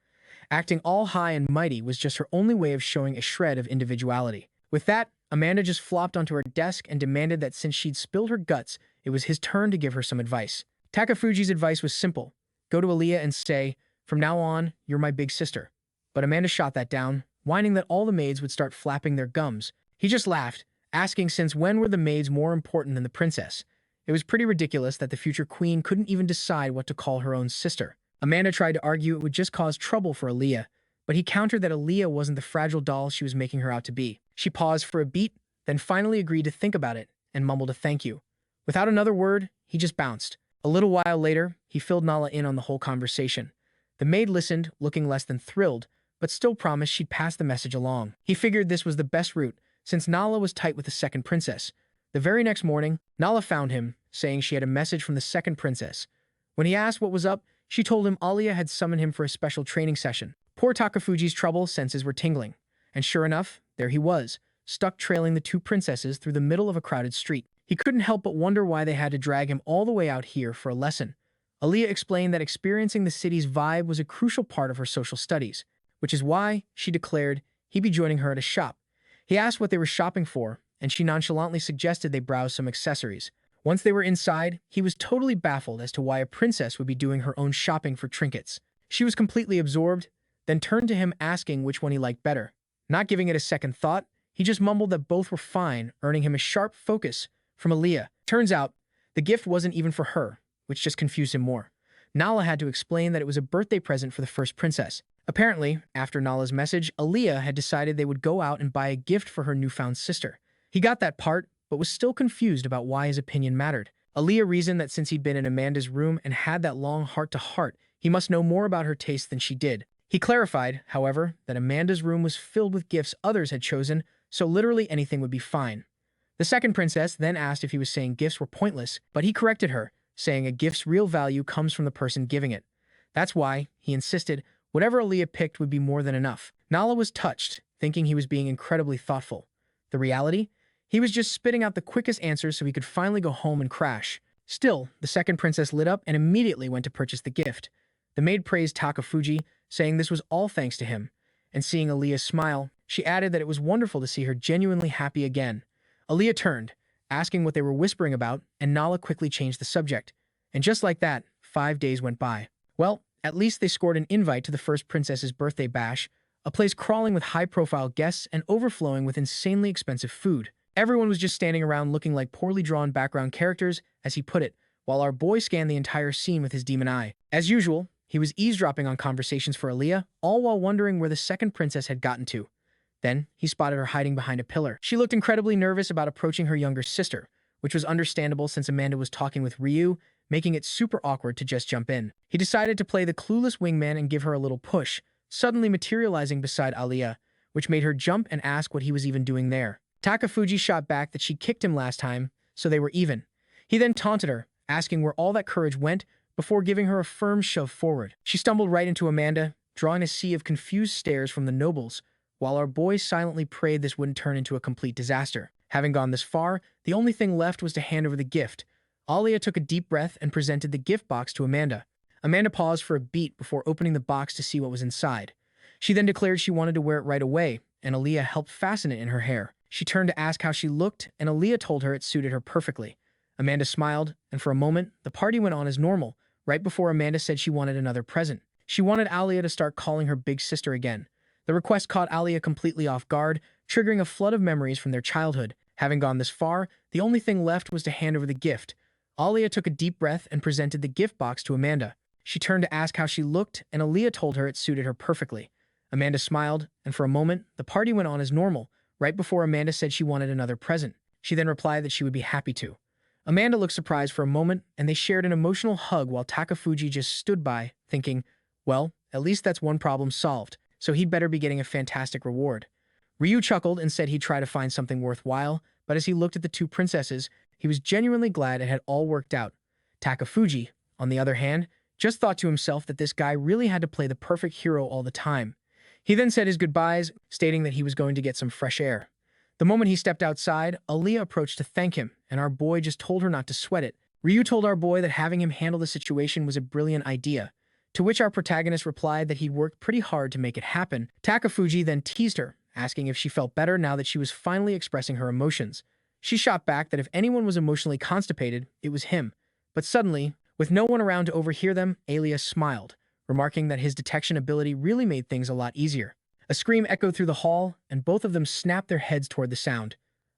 Acting all high and mighty was just her only way of showing a shred of individuality. With that, Amanda just flopped onto her desk and demanded that since she'd spilled her guts, it was his turn to give her some advice. Takafuji's advice was simple. Go to Aaliyah and say, "From now on, you're my big sister." But Amanda shot that down, whining that all the maids would start flapping their gums. He just laughed, asking since when were the maids more important than the princess. It was pretty ridiculous that the future queen couldn't even decide what to call her own sister. Amanda tried to argue it would just cause trouble for Aaliyah, but he countered that Aaliyah wasn't the fragile doll she was making her out to be. She paused for a beat, then finally agreed to think about it and mumbled a thank you. Without another word, he just bounced. A little while later, he filled Nala in on the whole conversation. The maid listened, looking less than thrilled, but still promised she'd pass the message along. He figured this was the best route, since Nala was tight with the second princess. The very next morning, Nala found him, saying she had a message from the second princess. When he asked what was up, she told him Aaliyah had summoned him for a special training session. Poor Takafuji's trouble senses were tingling. And sure enough, there he was, stuck trailing the two princesses through the middle of a crowded street. He couldn't help but wonder why they had to drag him all the way out here for a lesson. Aaliyah explained that experiencing the city's vibe was a crucial part of her social studies, which is why, she declared, he'd be joining her at a shop. He asked what they were shopping for, and she nonchalantly suggested they browse some accessories. Once they were inside, he was totally baffled as to why a princess would be doing her own shopping for trinkets. She was completely absorbed, then turned to him asking which one he liked better. Not giving it a second thought, he just mumbled that both were fine, earning him a sharp focus from Aaliyah. Turns out, the gift wasn't even for her, which just confused him more. Nala had to explain that it was a birthday present for the first princess. Apparently, after Nala's message, Aaliyah had decided they would go out and buy a gift for her newfound sister. He got that part, but was still confused about why his opinion mattered. Aaliyah reasoned that since he'd been in Amanda's room and had that long heart-to-heart, he must know more about her taste than she did. He clarified, however, that Amanda's room was filled with gifts others had chosen, so literally anything would be fine. The second princess then asked if he was saying gifts were pointless, but he corrected her, saying a gift's real value comes from the person giving it. That's why, he insisted, whatever Aaliyah picked would be more than enough. Nala was touched, thinking he was being incredibly thoughtful. The reality? He was just spitting out the quickest answers so he could finally go home and crash. Still, the second princess lit up and immediately went to purchase the gift. The maid praised Takafuji, saying this was all thanks to him. And seeing Aaliyah smile, she added that it was wonderful to see her genuinely happy again. Aaliyah turned, asking what they were whispering about, and Nala quickly changed the subject. And just like that, 5 days went by. Well, at least they scored an invite to the first princess's birthday bash, a place crawling with high-profile guests and overflowing with insanely expensive food. Everyone was just standing around looking like poorly drawn background characters, as he put it, while our boy scanned the entire scene with his demon eye. As usual, he was eavesdropping on conversations for Aaliyah, all while wondering where the second princess had gotten to. Then, he spotted her hiding behind a pillar. She looked incredibly nervous about approaching her younger sister, which was understandable since Amanda was talking with Ryu, making it super awkward to just jump in. He decided to play the clueless wingman and give her a little push, suddenly materializing beside Aaliyah, which made her jump and ask what he was even doing there. Takafuji shot back that she kicked him last time, so they were even. He then taunted her, asking where all that courage went, before giving her a firm shove forward. She stumbled right into Amanda, drawing a sea of confused stares from the nobles, while our boy silently prayed this wouldn't turn into a complete disaster. Having gone this far, the only thing left was to hand over the gift. Aaliyah took a deep breath and presented the gift box to Amanda. Amanda paused for a beat before opening the box to see what was inside. She then declared she wanted to wear it right away, and Aaliyah helped fasten it in her hair. She turned to ask how she looked, and Aaliyah told her it suited her perfectly. Amanda smiled, and for a moment, the party went on as normal, right before Amanda said she wanted another present. She wanted Aaliyah to start calling her big sister again. The request caught Aaliyah completely off guard, triggering a flood of memories from their childhood. Having gone this far, the only thing left was to hand over the gift. Aaliyah took a deep breath and presented the gift box to Amanda. She turned to ask how she looked, and Aaliyah told her it suited her perfectly. Amanda smiled, and for a moment, the party went on as normal, right before Amanda said she wanted another present. She then replied that she would be happy to. Amanda looked surprised for a moment, and they shared an emotional hug while Takafuji just stood by, thinking, well, at least that's one problem solved, so he'd better be getting a fantastic reward. Ryu chuckled and said he'd try to find something worthwhile, but as he looked at the two princesses, he was genuinely glad it had all worked out. Takafuji, on the other hand, just thought to himself that this guy really had to play the perfect hero all the time. He then said his goodbyes, stating that he was going to get some fresh air. The moment he stepped outside, Aaliyah approached to thank him, and our boy just told her not to sweat it. Ryu told our boy that having him handle the situation was a brilliant idea, to which our protagonist replied that he'd worked pretty hard to make it happen. Takafuji then teased her, asking if she felt better now that she was finally expressing her emotions. She shot back that if anyone was emotionally constipated, it was him. But suddenly, with no one around to overhear them, Aaliyah smiled, remarking that his detection ability really made things a lot easier. A scream echoed through the hall, and both of them snapped their heads toward the sound.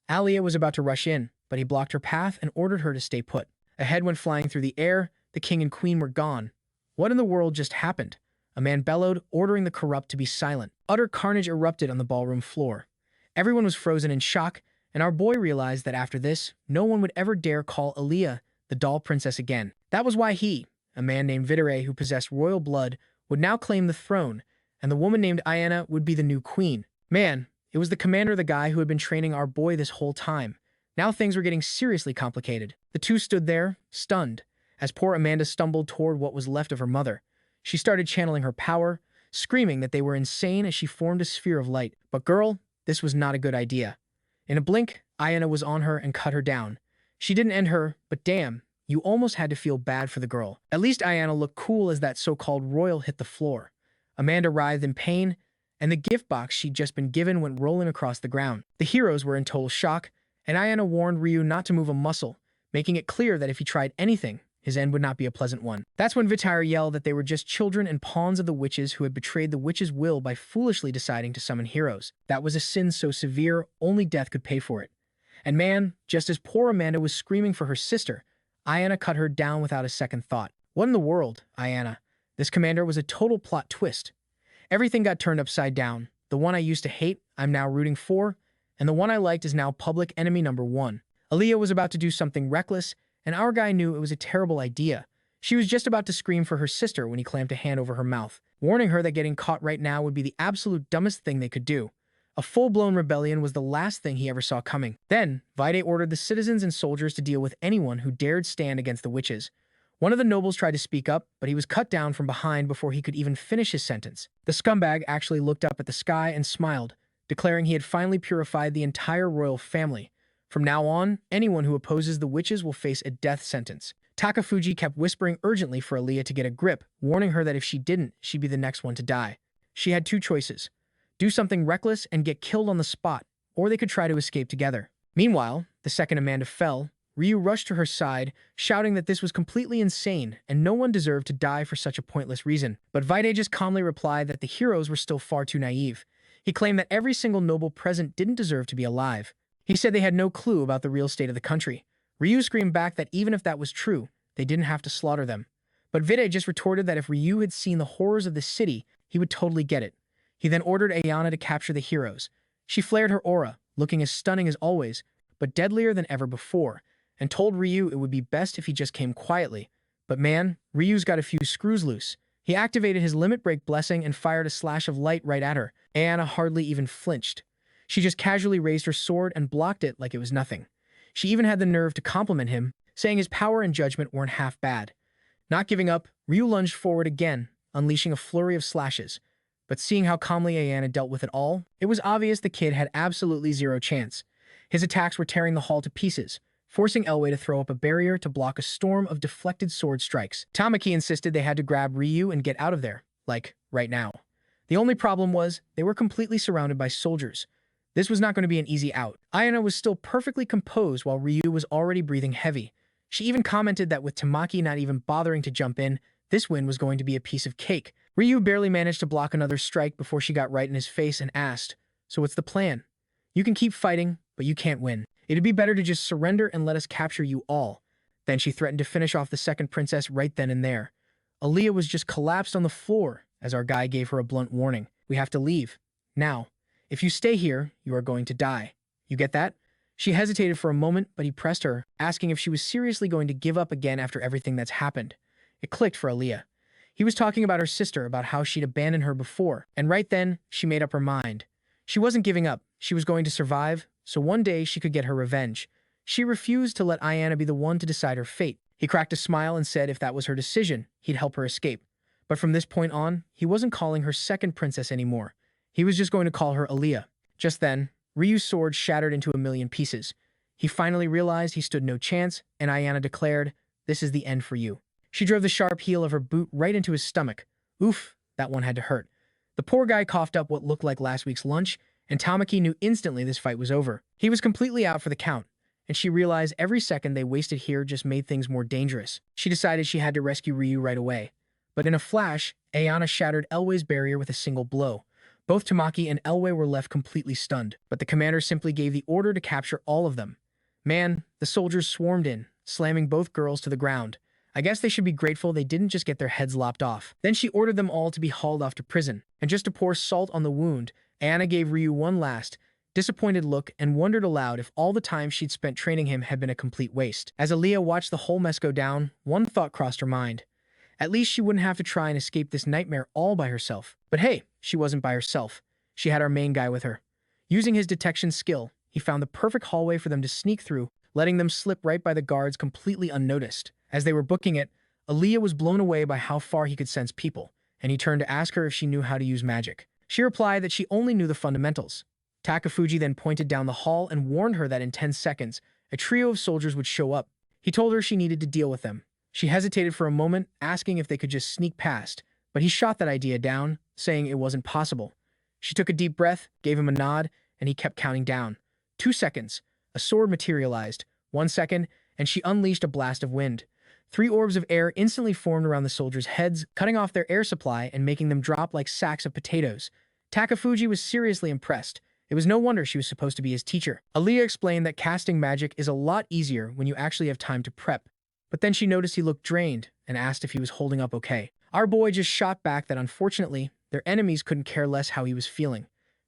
Aaliyah was about to rush in, but he blocked her path and ordered her to stay put. A head went flying through the air, the king and queen were gone. What in the world just happened? A man bellowed, ordering the corrupt to be silent. Utter carnage erupted on the ballroom floor. Everyone was frozen in shock, and our boy realized that after this, no one would ever dare call Aaliyah the doll princess again. That was why he, a man named Betrayal who possessed royal blood, would now claim the throne, and the woman named Hyen would be the new queen. Man, it was the commander, the guy who had been training our boy this whole time. Now things were getting seriously complicated. The two stood there, stunned, as poor Amanda stumbled toward what was left of her mother. She started channeling her power, screaming that they were insane as she formed a sphere of light. But girl, this was not a good idea. In a blink, Hyen was on her and cut her down. She didn't end her, but damn, you almost had to feel bad for the girl. At least Hyen looked cool as that so-called royal hit the floor. Amanda writhed in pain, and the gift box she'd just been given went rolling across the ground. The heroes were in total shock, and Hyen warned Ryu not to move a muscle, making it clear that if he tried anything, his end would not be a pleasant one. That's when Betrayal yelled that they were just children and pawns of the witches who had betrayed the witch's will by foolishly deciding to summon heroes. That was a sin so severe, only death could pay for it. And man, just as poor Amanda was screaming for her sister, Iana cut her down without a second thought. What in the world, Iana? This commander was a total plot twist. Everything got turned upside down. The one I used to hate, I'm now rooting for, and the one I liked is now public enemy number one. Aaliyah was about to do something reckless, and our guy knew it was a terrible idea. She was just about to scream for her sister when he clamped a hand over her mouth, warning her that getting caught right now would be the absolute dumbest thing they could do. A full-blown rebellion was the last thing he ever saw coming. Then, Vide ordered the citizens and soldiers to deal with anyone who dared stand against the witches. One of the nobles tried to speak up, but he was cut down from behind before he could even finish his sentence. The scumbag actually looked up at the sky and smiled, declaring he had finally purified the entire royal family. From now on, anyone who opposes the witches will face a death sentence. Takafuji kept whispering urgently for Aaliyah to get a grip, warning her that if she didn't, she'd be the next one to die. She had two choices: do something reckless and get killed on the spot, or they could try to escape together. Meanwhile, the second Amanda fell, Ryu rushed to her side, shouting that this was completely insane and no one deserved to die for such a pointless reason. But Vide just calmly replied that the heroes were still far too naive. He claimed that every single noble present didn't deserve to be alive. He said they had no clue about the real state of the country. Ryu screamed back that even if that was true, they didn't have to slaughter them. But Vide just retorted that if Ryu had seen the horrors of the city, he would totally get it. He then ordered Ayana to capture the heroes. She flared her aura, looking as stunning as always, but deadlier than ever before, and told Ryu it would be best if he just came quietly. But man, Ryu's got a few screws loose. He activated his limit break blessing and fired a slash of light right at her. Ayana hardly even flinched. She just casually raised her sword and blocked it like it was nothing. She even had the nerve to compliment him, saying his power and judgment weren't half bad. Not giving up, Ryu lunged forward again, unleashing a flurry of slashes. But seeing how calmly Ayana dealt with it all, it was obvious the kid had absolutely zero chance. His attacks were tearing the hall to pieces, forcing Elway to throw up a barrier to block a storm of deflected sword strikes. Tamaki insisted they had to grab Ryu and get out of there, like, right now. The only problem was, they were completely surrounded by soldiers. This was not going to be an easy out. Ayana was still perfectly composed while Ryu was already breathing heavy. She even commented that with Tamaki not even bothering to jump in, this win was going to be a piece of cake. Ryu barely managed to block another strike before she got right in his face and asked, "So what's the plan? You can keep fighting, but you can't win. It'd be better to just surrender and let us capture you all." Then she threatened to finish off the second princess right then and there. Aaliyah was just collapsed on the floor as our guy gave her a blunt warning. "We have to leave. Now. If you stay here, you are going to die. You get that?" She hesitated for a moment, but he pressed her, asking if she was seriously going to give up again after everything that's happened. It clicked for Aaliyah. He was talking about her sister, about how she'd abandoned her before, and right then, she made up her mind. She wasn't giving up. She was going to survive, so one day she could get her revenge. She refused to let Ayana be the one to decide her fate. He cracked a smile and said if that was her decision, he'd help her escape. But from this point on, he wasn't calling her second princess anymore. He was just going to call her Aaliyah. Just then, Ryu's sword shattered into a million pieces. He finally realized he stood no chance, and Ayana declared, "This is the end for you." She drove the sharp heel of her boot right into his stomach. Oof, that one had to hurt. The poor guy coughed up what looked like last week's lunch, and Tamaki knew instantly this fight was over. He was completely out for the count, and she realized every second they wasted here just made things more dangerous. She decided she had to rescue Ryu right away. But in a flash, Ayana shattered Elway's barrier with a single blow. Both Tamaki and Elway were left completely stunned, but the commander simply gave the order to capture all of them. Man, the soldiers swarmed in, slamming both girls to the ground. I guess they should be grateful they didn't just get their heads lopped off. Then she ordered them all to be hauled off to prison, and just to pour salt on the wound, Ayana gave Ryu one last, disappointed look and wondered aloud if all the time she'd spent training him had been a complete waste. As Aaliyah watched the whole mess go down, one thought crossed her mind. At least she wouldn't have to try and escape this nightmare all by herself. But hey, she wasn't by herself. She had our main guy with her. Using his detection skill, he found the perfect hallway for them to sneak through, letting them slip right by the guards completely unnoticed. As they were booking it, Aaliyah was blown away by how far he could sense people, and he turned to ask her if she knew how to use magic. She replied that she only knew the fundamentals. Takafuji then pointed down the hall and warned her that in 10 seconds, a trio of soldiers would show up. He told her she needed to deal with them. She hesitated for a moment, asking if they could just sneak past, but he shot that idea down, saying it wasn't possible. She took a deep breath, gave him a nod, and he kept counting down. 2 seconds. A sword materialized. 1 second, and she unleashed a blast of wind. 3 orbs of air instantly formed around the soldiers' heads, cutting off their air supply and making them drop like sacks of potatoes. Takafuji was seriously impressed. It was no wonder she was supposed to be his teacher. Aaliyah explained that casting magic is a lot easier when you actually have time to prep. But then she noticed he looked drained and asked if he was holding up okay. Our boy just shot back that unfortunately, their enemies couldn't care less how he was feeling.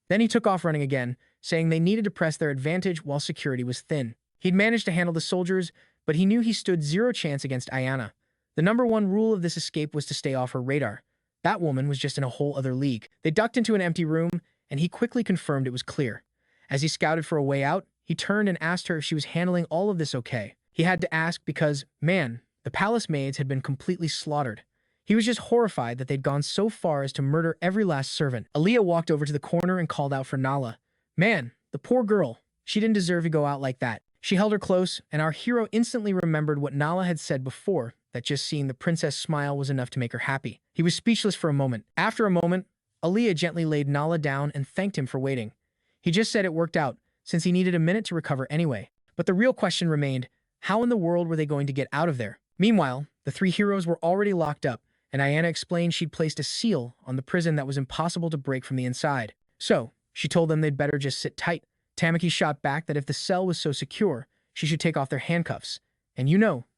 Then he took off running again, saying they needed to press their advantage while security was thin. He'd managed to handle the soldiers, but he knew he stood zero chance against Ayana. The #1 rule of this escape was to stay off her radar. That woman was just in a whole other league. They ducked into an empty room, and he quickly confirmed it was clear. As he scouted for a way out, he turned and asked her if she was handling all of this okay. He had to ask because, man, the palace maids had been completely slaughtered. He was just horrified that they'd gone so far as to murder every last servant. Aaliyah walked over to the corner and called out for Nala. Man, the poor girl. She didn't deserve to go out like that. She held her close, and our hero instantly remembered what Nala had said before, that just seeing the princess smile was enough to make her happy. He was speechless for a moment. After a moment, Aaliyah gently laid Nala down and thanked him for waiting. He just said it worked out, since he needed a minute to recover anyway. But the real question remained, how in the world were they going to get out of there? Meanwhile, the 3 heroes were already locked up, and Ayana explained she'd placed a seal on the prison that was impossible to break from the inside. So, she told them they'd better just sit tight. Tamaki shot back that if the cell was so secure, she should take off their handcuffs. And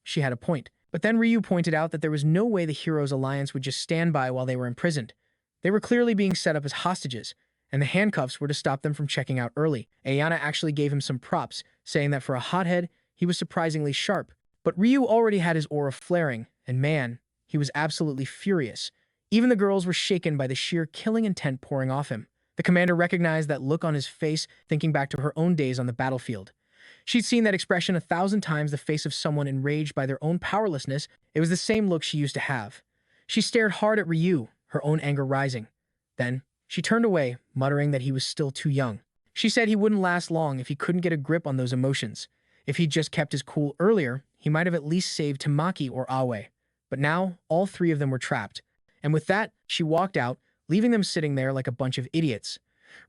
she had a point. But then Ryu pointed out that there was no way the heroes' alliance would just stand by while they were imprisoned. They were clearly being set up as hostages, and the handcuffs were to stop them from checking out early. Ayana actually gave him some props, saying that for a hothead, he was surprisingly sharp. But Ryu already had his aura flaring, and man, he was absolutely furious. Even the girls were shaken by the sheer killing intent pouring off him. The commander recognized that look on his face, thinking back to her own days on the battlefield. She'd seen that expression 1,000 times, the face of someone enraged by their own powerlessness. It was the same look she used to have. She stared hard at Ryu, her own anger rising. Then, she turned away, muttering that he was still too young. She said he wouldn't last long if he couldn't get a grip on those emotions. If he'd just kept his cool earlier, he might have at least saved Tamaki or Awe. But now, all 3 of them were trapped. And with that, she walked out, leaving them sitting there like a bunch of idiots.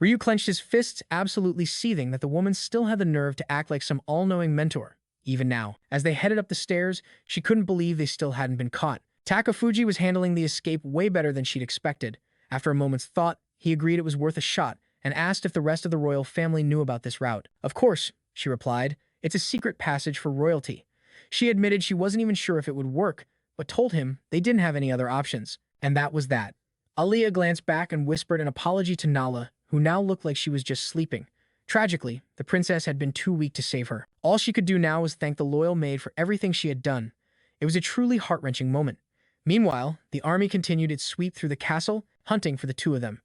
Ryu clenched his fists, absolutely seething that the woman still had the nerve to act like some all-knowing mentor, even now. As they headed up the stairs, she couldn't believe they still hadn't been caught. Takafuji was handling the escape way better than she'd expected. After a moment's thought, he agreed it was worth a shot and asked if the rest of the royal family knew about this route. Of course, she replied. It's a secret passage for royalty. She admitted she wasn't even sure if it would work, but told him they didn't have any other options. And that was that. Aaliyah glanced back and whispered an apology to Nala, who now looked like she was just sleeping. Tragically, the princess had been too weak to save her. All she could do now was thank the loyal maid for everything she had done. It was a truly heart-wrenching moment. Meanwhile, the army continued its sweep through the castle, hunting for the 2 of them.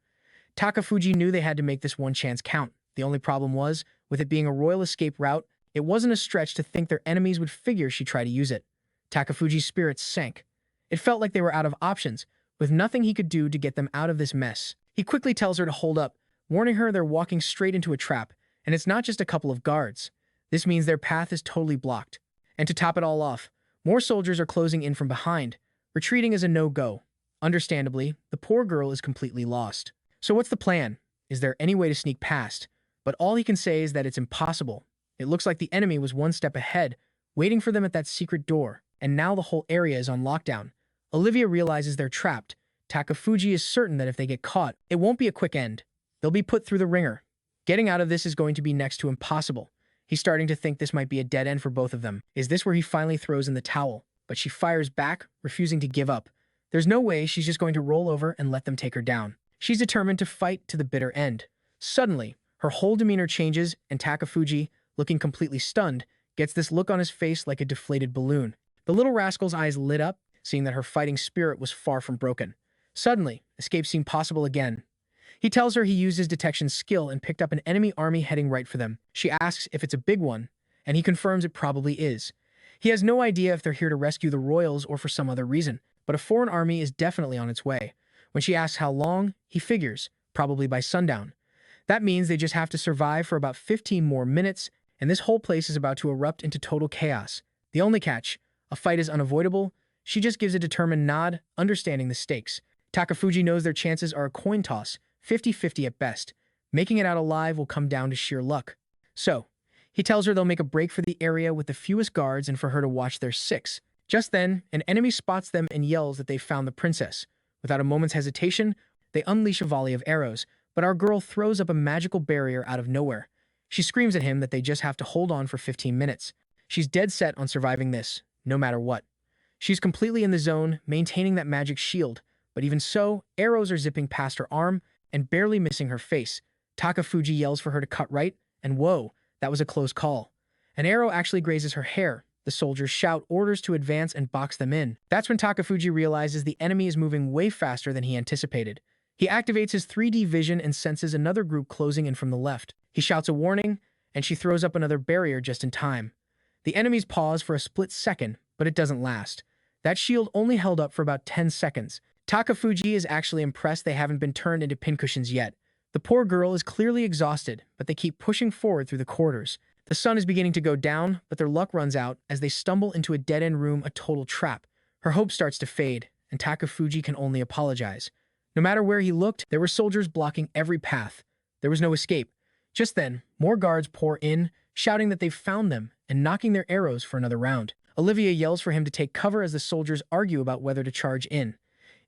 Takafuji knew they had to make this one chance count. The only problem was, with it being a royal escape route, it wasn't a stretch to think their enemies would figure she'd try to use it. Takafuji's spirits sank. It felt like they were out of options, with nothing he could do to get them out of this mess. He quickly tells her to hold up, warning her they're walking straight into a trap, and it's not just a couple of guards. This means their path is totally blocked. And to top it all off, more soldiers are closing in from behind. Retreating is a no-go. Understandably, the poor girl is completely lost. So what's the plan? Is there any way to sneak past? But all he can say is that it's impossible. It looks like the enemy was one step ahead, waiting for them at that secret door, and now the whole area is on lockdown. Olivia realizes they're trapped. Takafuji is certain that if they get caught, it won't be a quick end. They'll be put through the ringer. Getting out of this is going to be next to impossible. He's starting to think this might be a dead end for both of them. Is this where he finally throws in the towel? But she fires back, refusing to give up. There's no way she's just going to roll over and let them take her down. She's determined to fight to the bitter end. Suddenly, her whole demeanor changes, and Takafuji, looking completely stunned, gets this look on his face like a deflated balloon. The little rascal's eyes lit up, seeing that her fighting spirit was far from broken. Suddenly, escape seemed possible again. He tells her he used his detection skill and picked up an enemy army heading right for them. She asks if it's a big one, and he confirms it probably is. He has no idea if they're here to rescue the royals or for some other reason, but a foreign army is definitely on its way. When she asks how long, he figures, probably by sundown. That means they just have to survive for about 15 more minutes, and this whole place is about to erupt into total chaos. The only catch, a fight is unavoidable. She just gives a determined nod, understanding the stakes. Takafuji knows their chances are a coin toss, 50-50 at best. Making it out alive will come down to sheer luck. So, he tells her they'll make a break for the area with the fewest guards and for her to watch their 6. Just then, an enemy spots them and yells that they've found the princess. Without a moment's hesitation, they unleash a volley of arrows, but our girl throws up a magical barrier out of nowhere. She screams at him that they just have to hold on for 15 minutes. She's dead set on surviving this, no matter what. She's completely in the zone, maintaining that magic shield, but even so, arrows are zipping past her arm and barely missing her face. Takafuji yells for her to cut right, and whoa, that was a close call. An arrow actually grazes her hair. The soldiers shout orders to advance and box them in. That's when Takafuji realizes the enemy is moving way faster than he anticipated. He activates his 3D vision and senses another group closing in from the left. He shouts a warning, and she throws up another barrier just in time. The enemies pause for a split second, but it doesn't last. That shield only held up for about 10 seconds. Takafuji is actually impressed they haven't been turned into pincushions yet. The poor girl is clearly exhausted, but they keep pushing forward through the corridors. The sun is beginning to go down, but their luck runs out as they stumble into a dead-end room, a total trap. Her hope starts to fade, and Takafuji can only apologize. No matter where he looked, there were soldiers blocking every path. There was no escape. Just then, more guards pour in, shouting that they've found them and knocking their arrows for another round. Aaliyah yells for him to take cover as the soldiers argue about whether to charge in.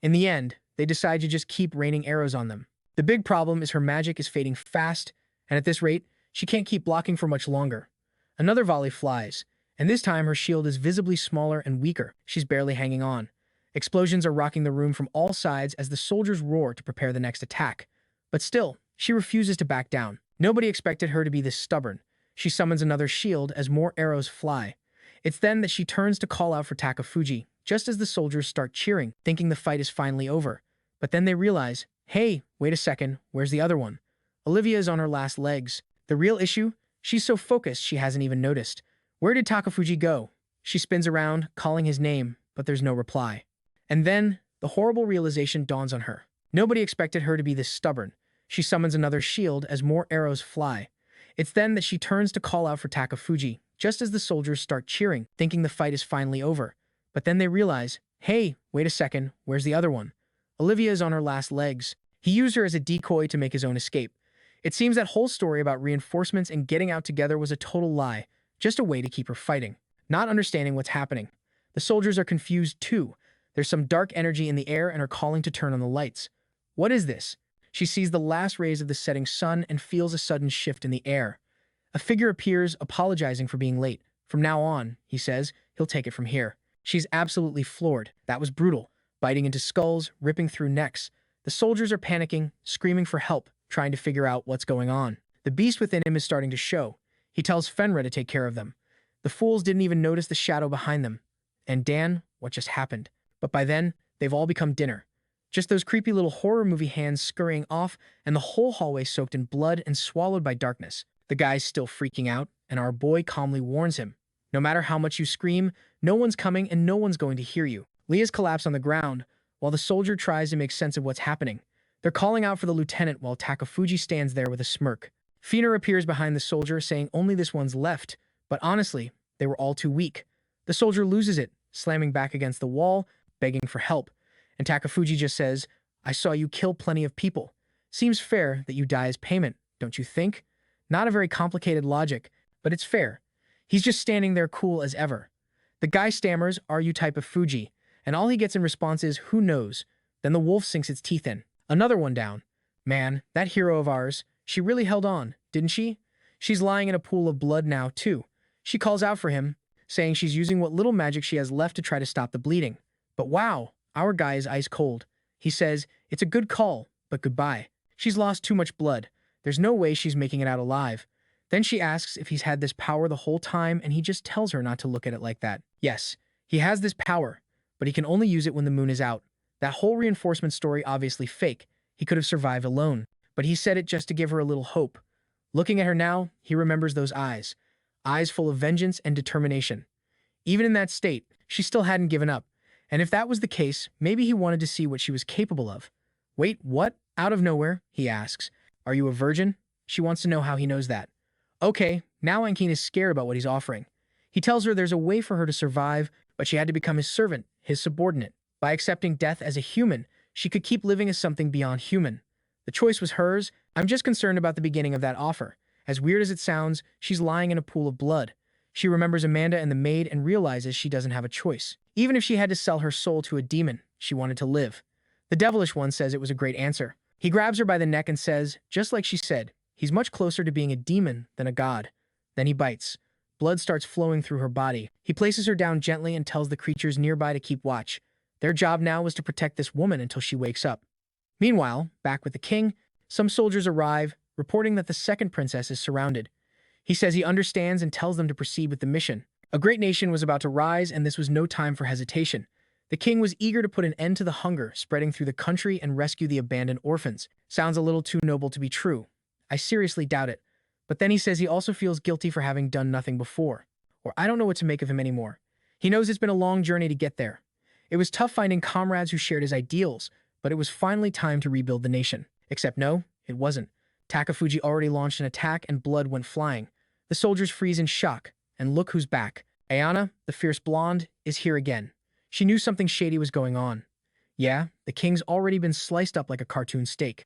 In the end, they decide to just keep raining arrows on them. The big problem is her magic is fading fast, and at this rate, she can't keep blocking for much longer. Another volley flies, and this time her shield is visibly smaller and weaker. She's barely hanging on. Explosions are rocking the room from all sides as the soldiers roar to prepare the next attack. But still, she refuses to back down. Nobody expected her to be this stubborn. She summons another shield as more arrows fly. It's then that she turns to call out for Takafuji, just as the soldiers start cheering, thinking the fight is finally over. But then they realize, hey, wait a second, where's the other one? Olivia is on her last legs. The real issue? She's so focused she hasn't even noticed. Where did Takafuji go? She spins around, calling his name, but there's no reply. And then, the horrible realization dawns on her. Nobody expected her to be this stubborn. She summons another shield as more arrows fly. It's then that she turns to call out for Takafuji, just as the soldiers start cheering, thinking the fight is finally over. But then they realize, hey, wait a second, where's the other one? Olivia is on her last legs. He used her as a decoy to make his own escape. It seems that whole story about reinforcements and getting out together was a total lie, just a way to keep her fighting, not understanding what's happening. The soldiers are confused too. There's some dark energy in the air and are calling to turn on the lights. What is this? She sees the last rays of the setting sun and feels a sudden shift in the air. A figure appears, apologizing for being late. From now on, he says, he'll take it from here. She's absolutely floored. That was brutal. Biting into skulls, ripping through necks. The soldiers are panicking, screaming for help, trying to figure out what's going on. The beast within him is starting to show. He tells Fenrir to take care of them. The fools didn't even notice the shadow behind them. And Dan, what just happened? But by then, they've all become dinner. Just those creepy little horror movie hands scurrying off, and the whole hallway soaked in blood and swallowed by darkness. The guy's still freaking out, and our boy calmly warns him. No matter how much you scream, no one's coming and no one's going to hear you. Leah's collapsed on the ground, while the soldier tries to make sense of what's happening. They're calling out for the lieutenant while Takafuji stands there with a smirk. Fenrir appears behind the soldier, saying only this one's left, but honestly, they were all too weak. The soldier loses it, slamming back against the wall, begging for help. And Takafuji just says, I saw you kill plenty of people. Seems fair that you die as payment, don't you think? Not a very complicated logic, but it's fair. He's just standing there cool as ever. The guy stammers, are you Takafuji? And all he gets in response is, who knows? Then the wolf sinks its teeth in. Another one down. Man, that hero of ours, she really held on, didn't she? She's lying in a pool of blood now, too. She calls out for him, saying she's using what little magic she has left to try to stop the bleeding. But wow, our guy is ice cold. He says, it's a good call, but goodbye. She's lost too much blood. There's no way she's making it out alive. Then she asks if he's had this power the whole time, and he just tells her not to look at it like that. Yes, he has this power, but he can only use it when the moon is out. That whole reinforcement story obviously fake. He could have survived alone, but he said it just to give her a little hope. Looking at her now, he remembers those eyes. Eyes full of vengeance and determination. Even in that state, she still hadn't given up. And if that was the case, maybe he wanted to see what she was capable of. Wait, what? Out of nowhere, he asks. Are you a virgin? She wants to know how he knows that. Okay, now Ankine is scared about what he's offering. He tells her there's a way for her to survive, but she had to become his servant, his subordinate. By accepting death as a human, she could keep living as something beyond human. The choice was hers. I'm just concerned about the beginning of that offer. As weird as it sounds, she's lying in a pool of blood. She remembers Amanda and the maid and realizes she doesn't have a choice. Even if she had to sell her soul to a demon, she wanted to live. The devilish one says it was a great answer. He grabs her by the neck and says, just like she said, he's much closer to being a demon than a god. Then he bites. Blood starts flowing through her body. He places her down gently and tells the creatures nearby to keep watch. Their job now was to protect this woman until she wakes up. Meanwhile, back with the king, some soldiers arrive, reporting that the second princess is surrounded. He says he understands and tells them to proceed with the mission. A great nation was about to rise, and this was no time for hesitation. The king was eager to put an end to the hunger spreading through the country and rescue the abandoned orphans. Sounds a little too noble to be true. I seriously doubt it. But then he says he also feels guilty for having done nothing before. Or I don't know what to make of him anymore. He knows it's been a long journey to get there. It was tough finding comrades who shared his ideals, but it was finally time to rebuild the nation. Except no, it wasn't. Takafuji already launched an attack and blood went flying. The soldiers freeze in shock, and look who's back. Ayana, the fierce blonde, is here again. She knew something shady was going on. Yeah, the king's already been sliced up like a cartoon steak.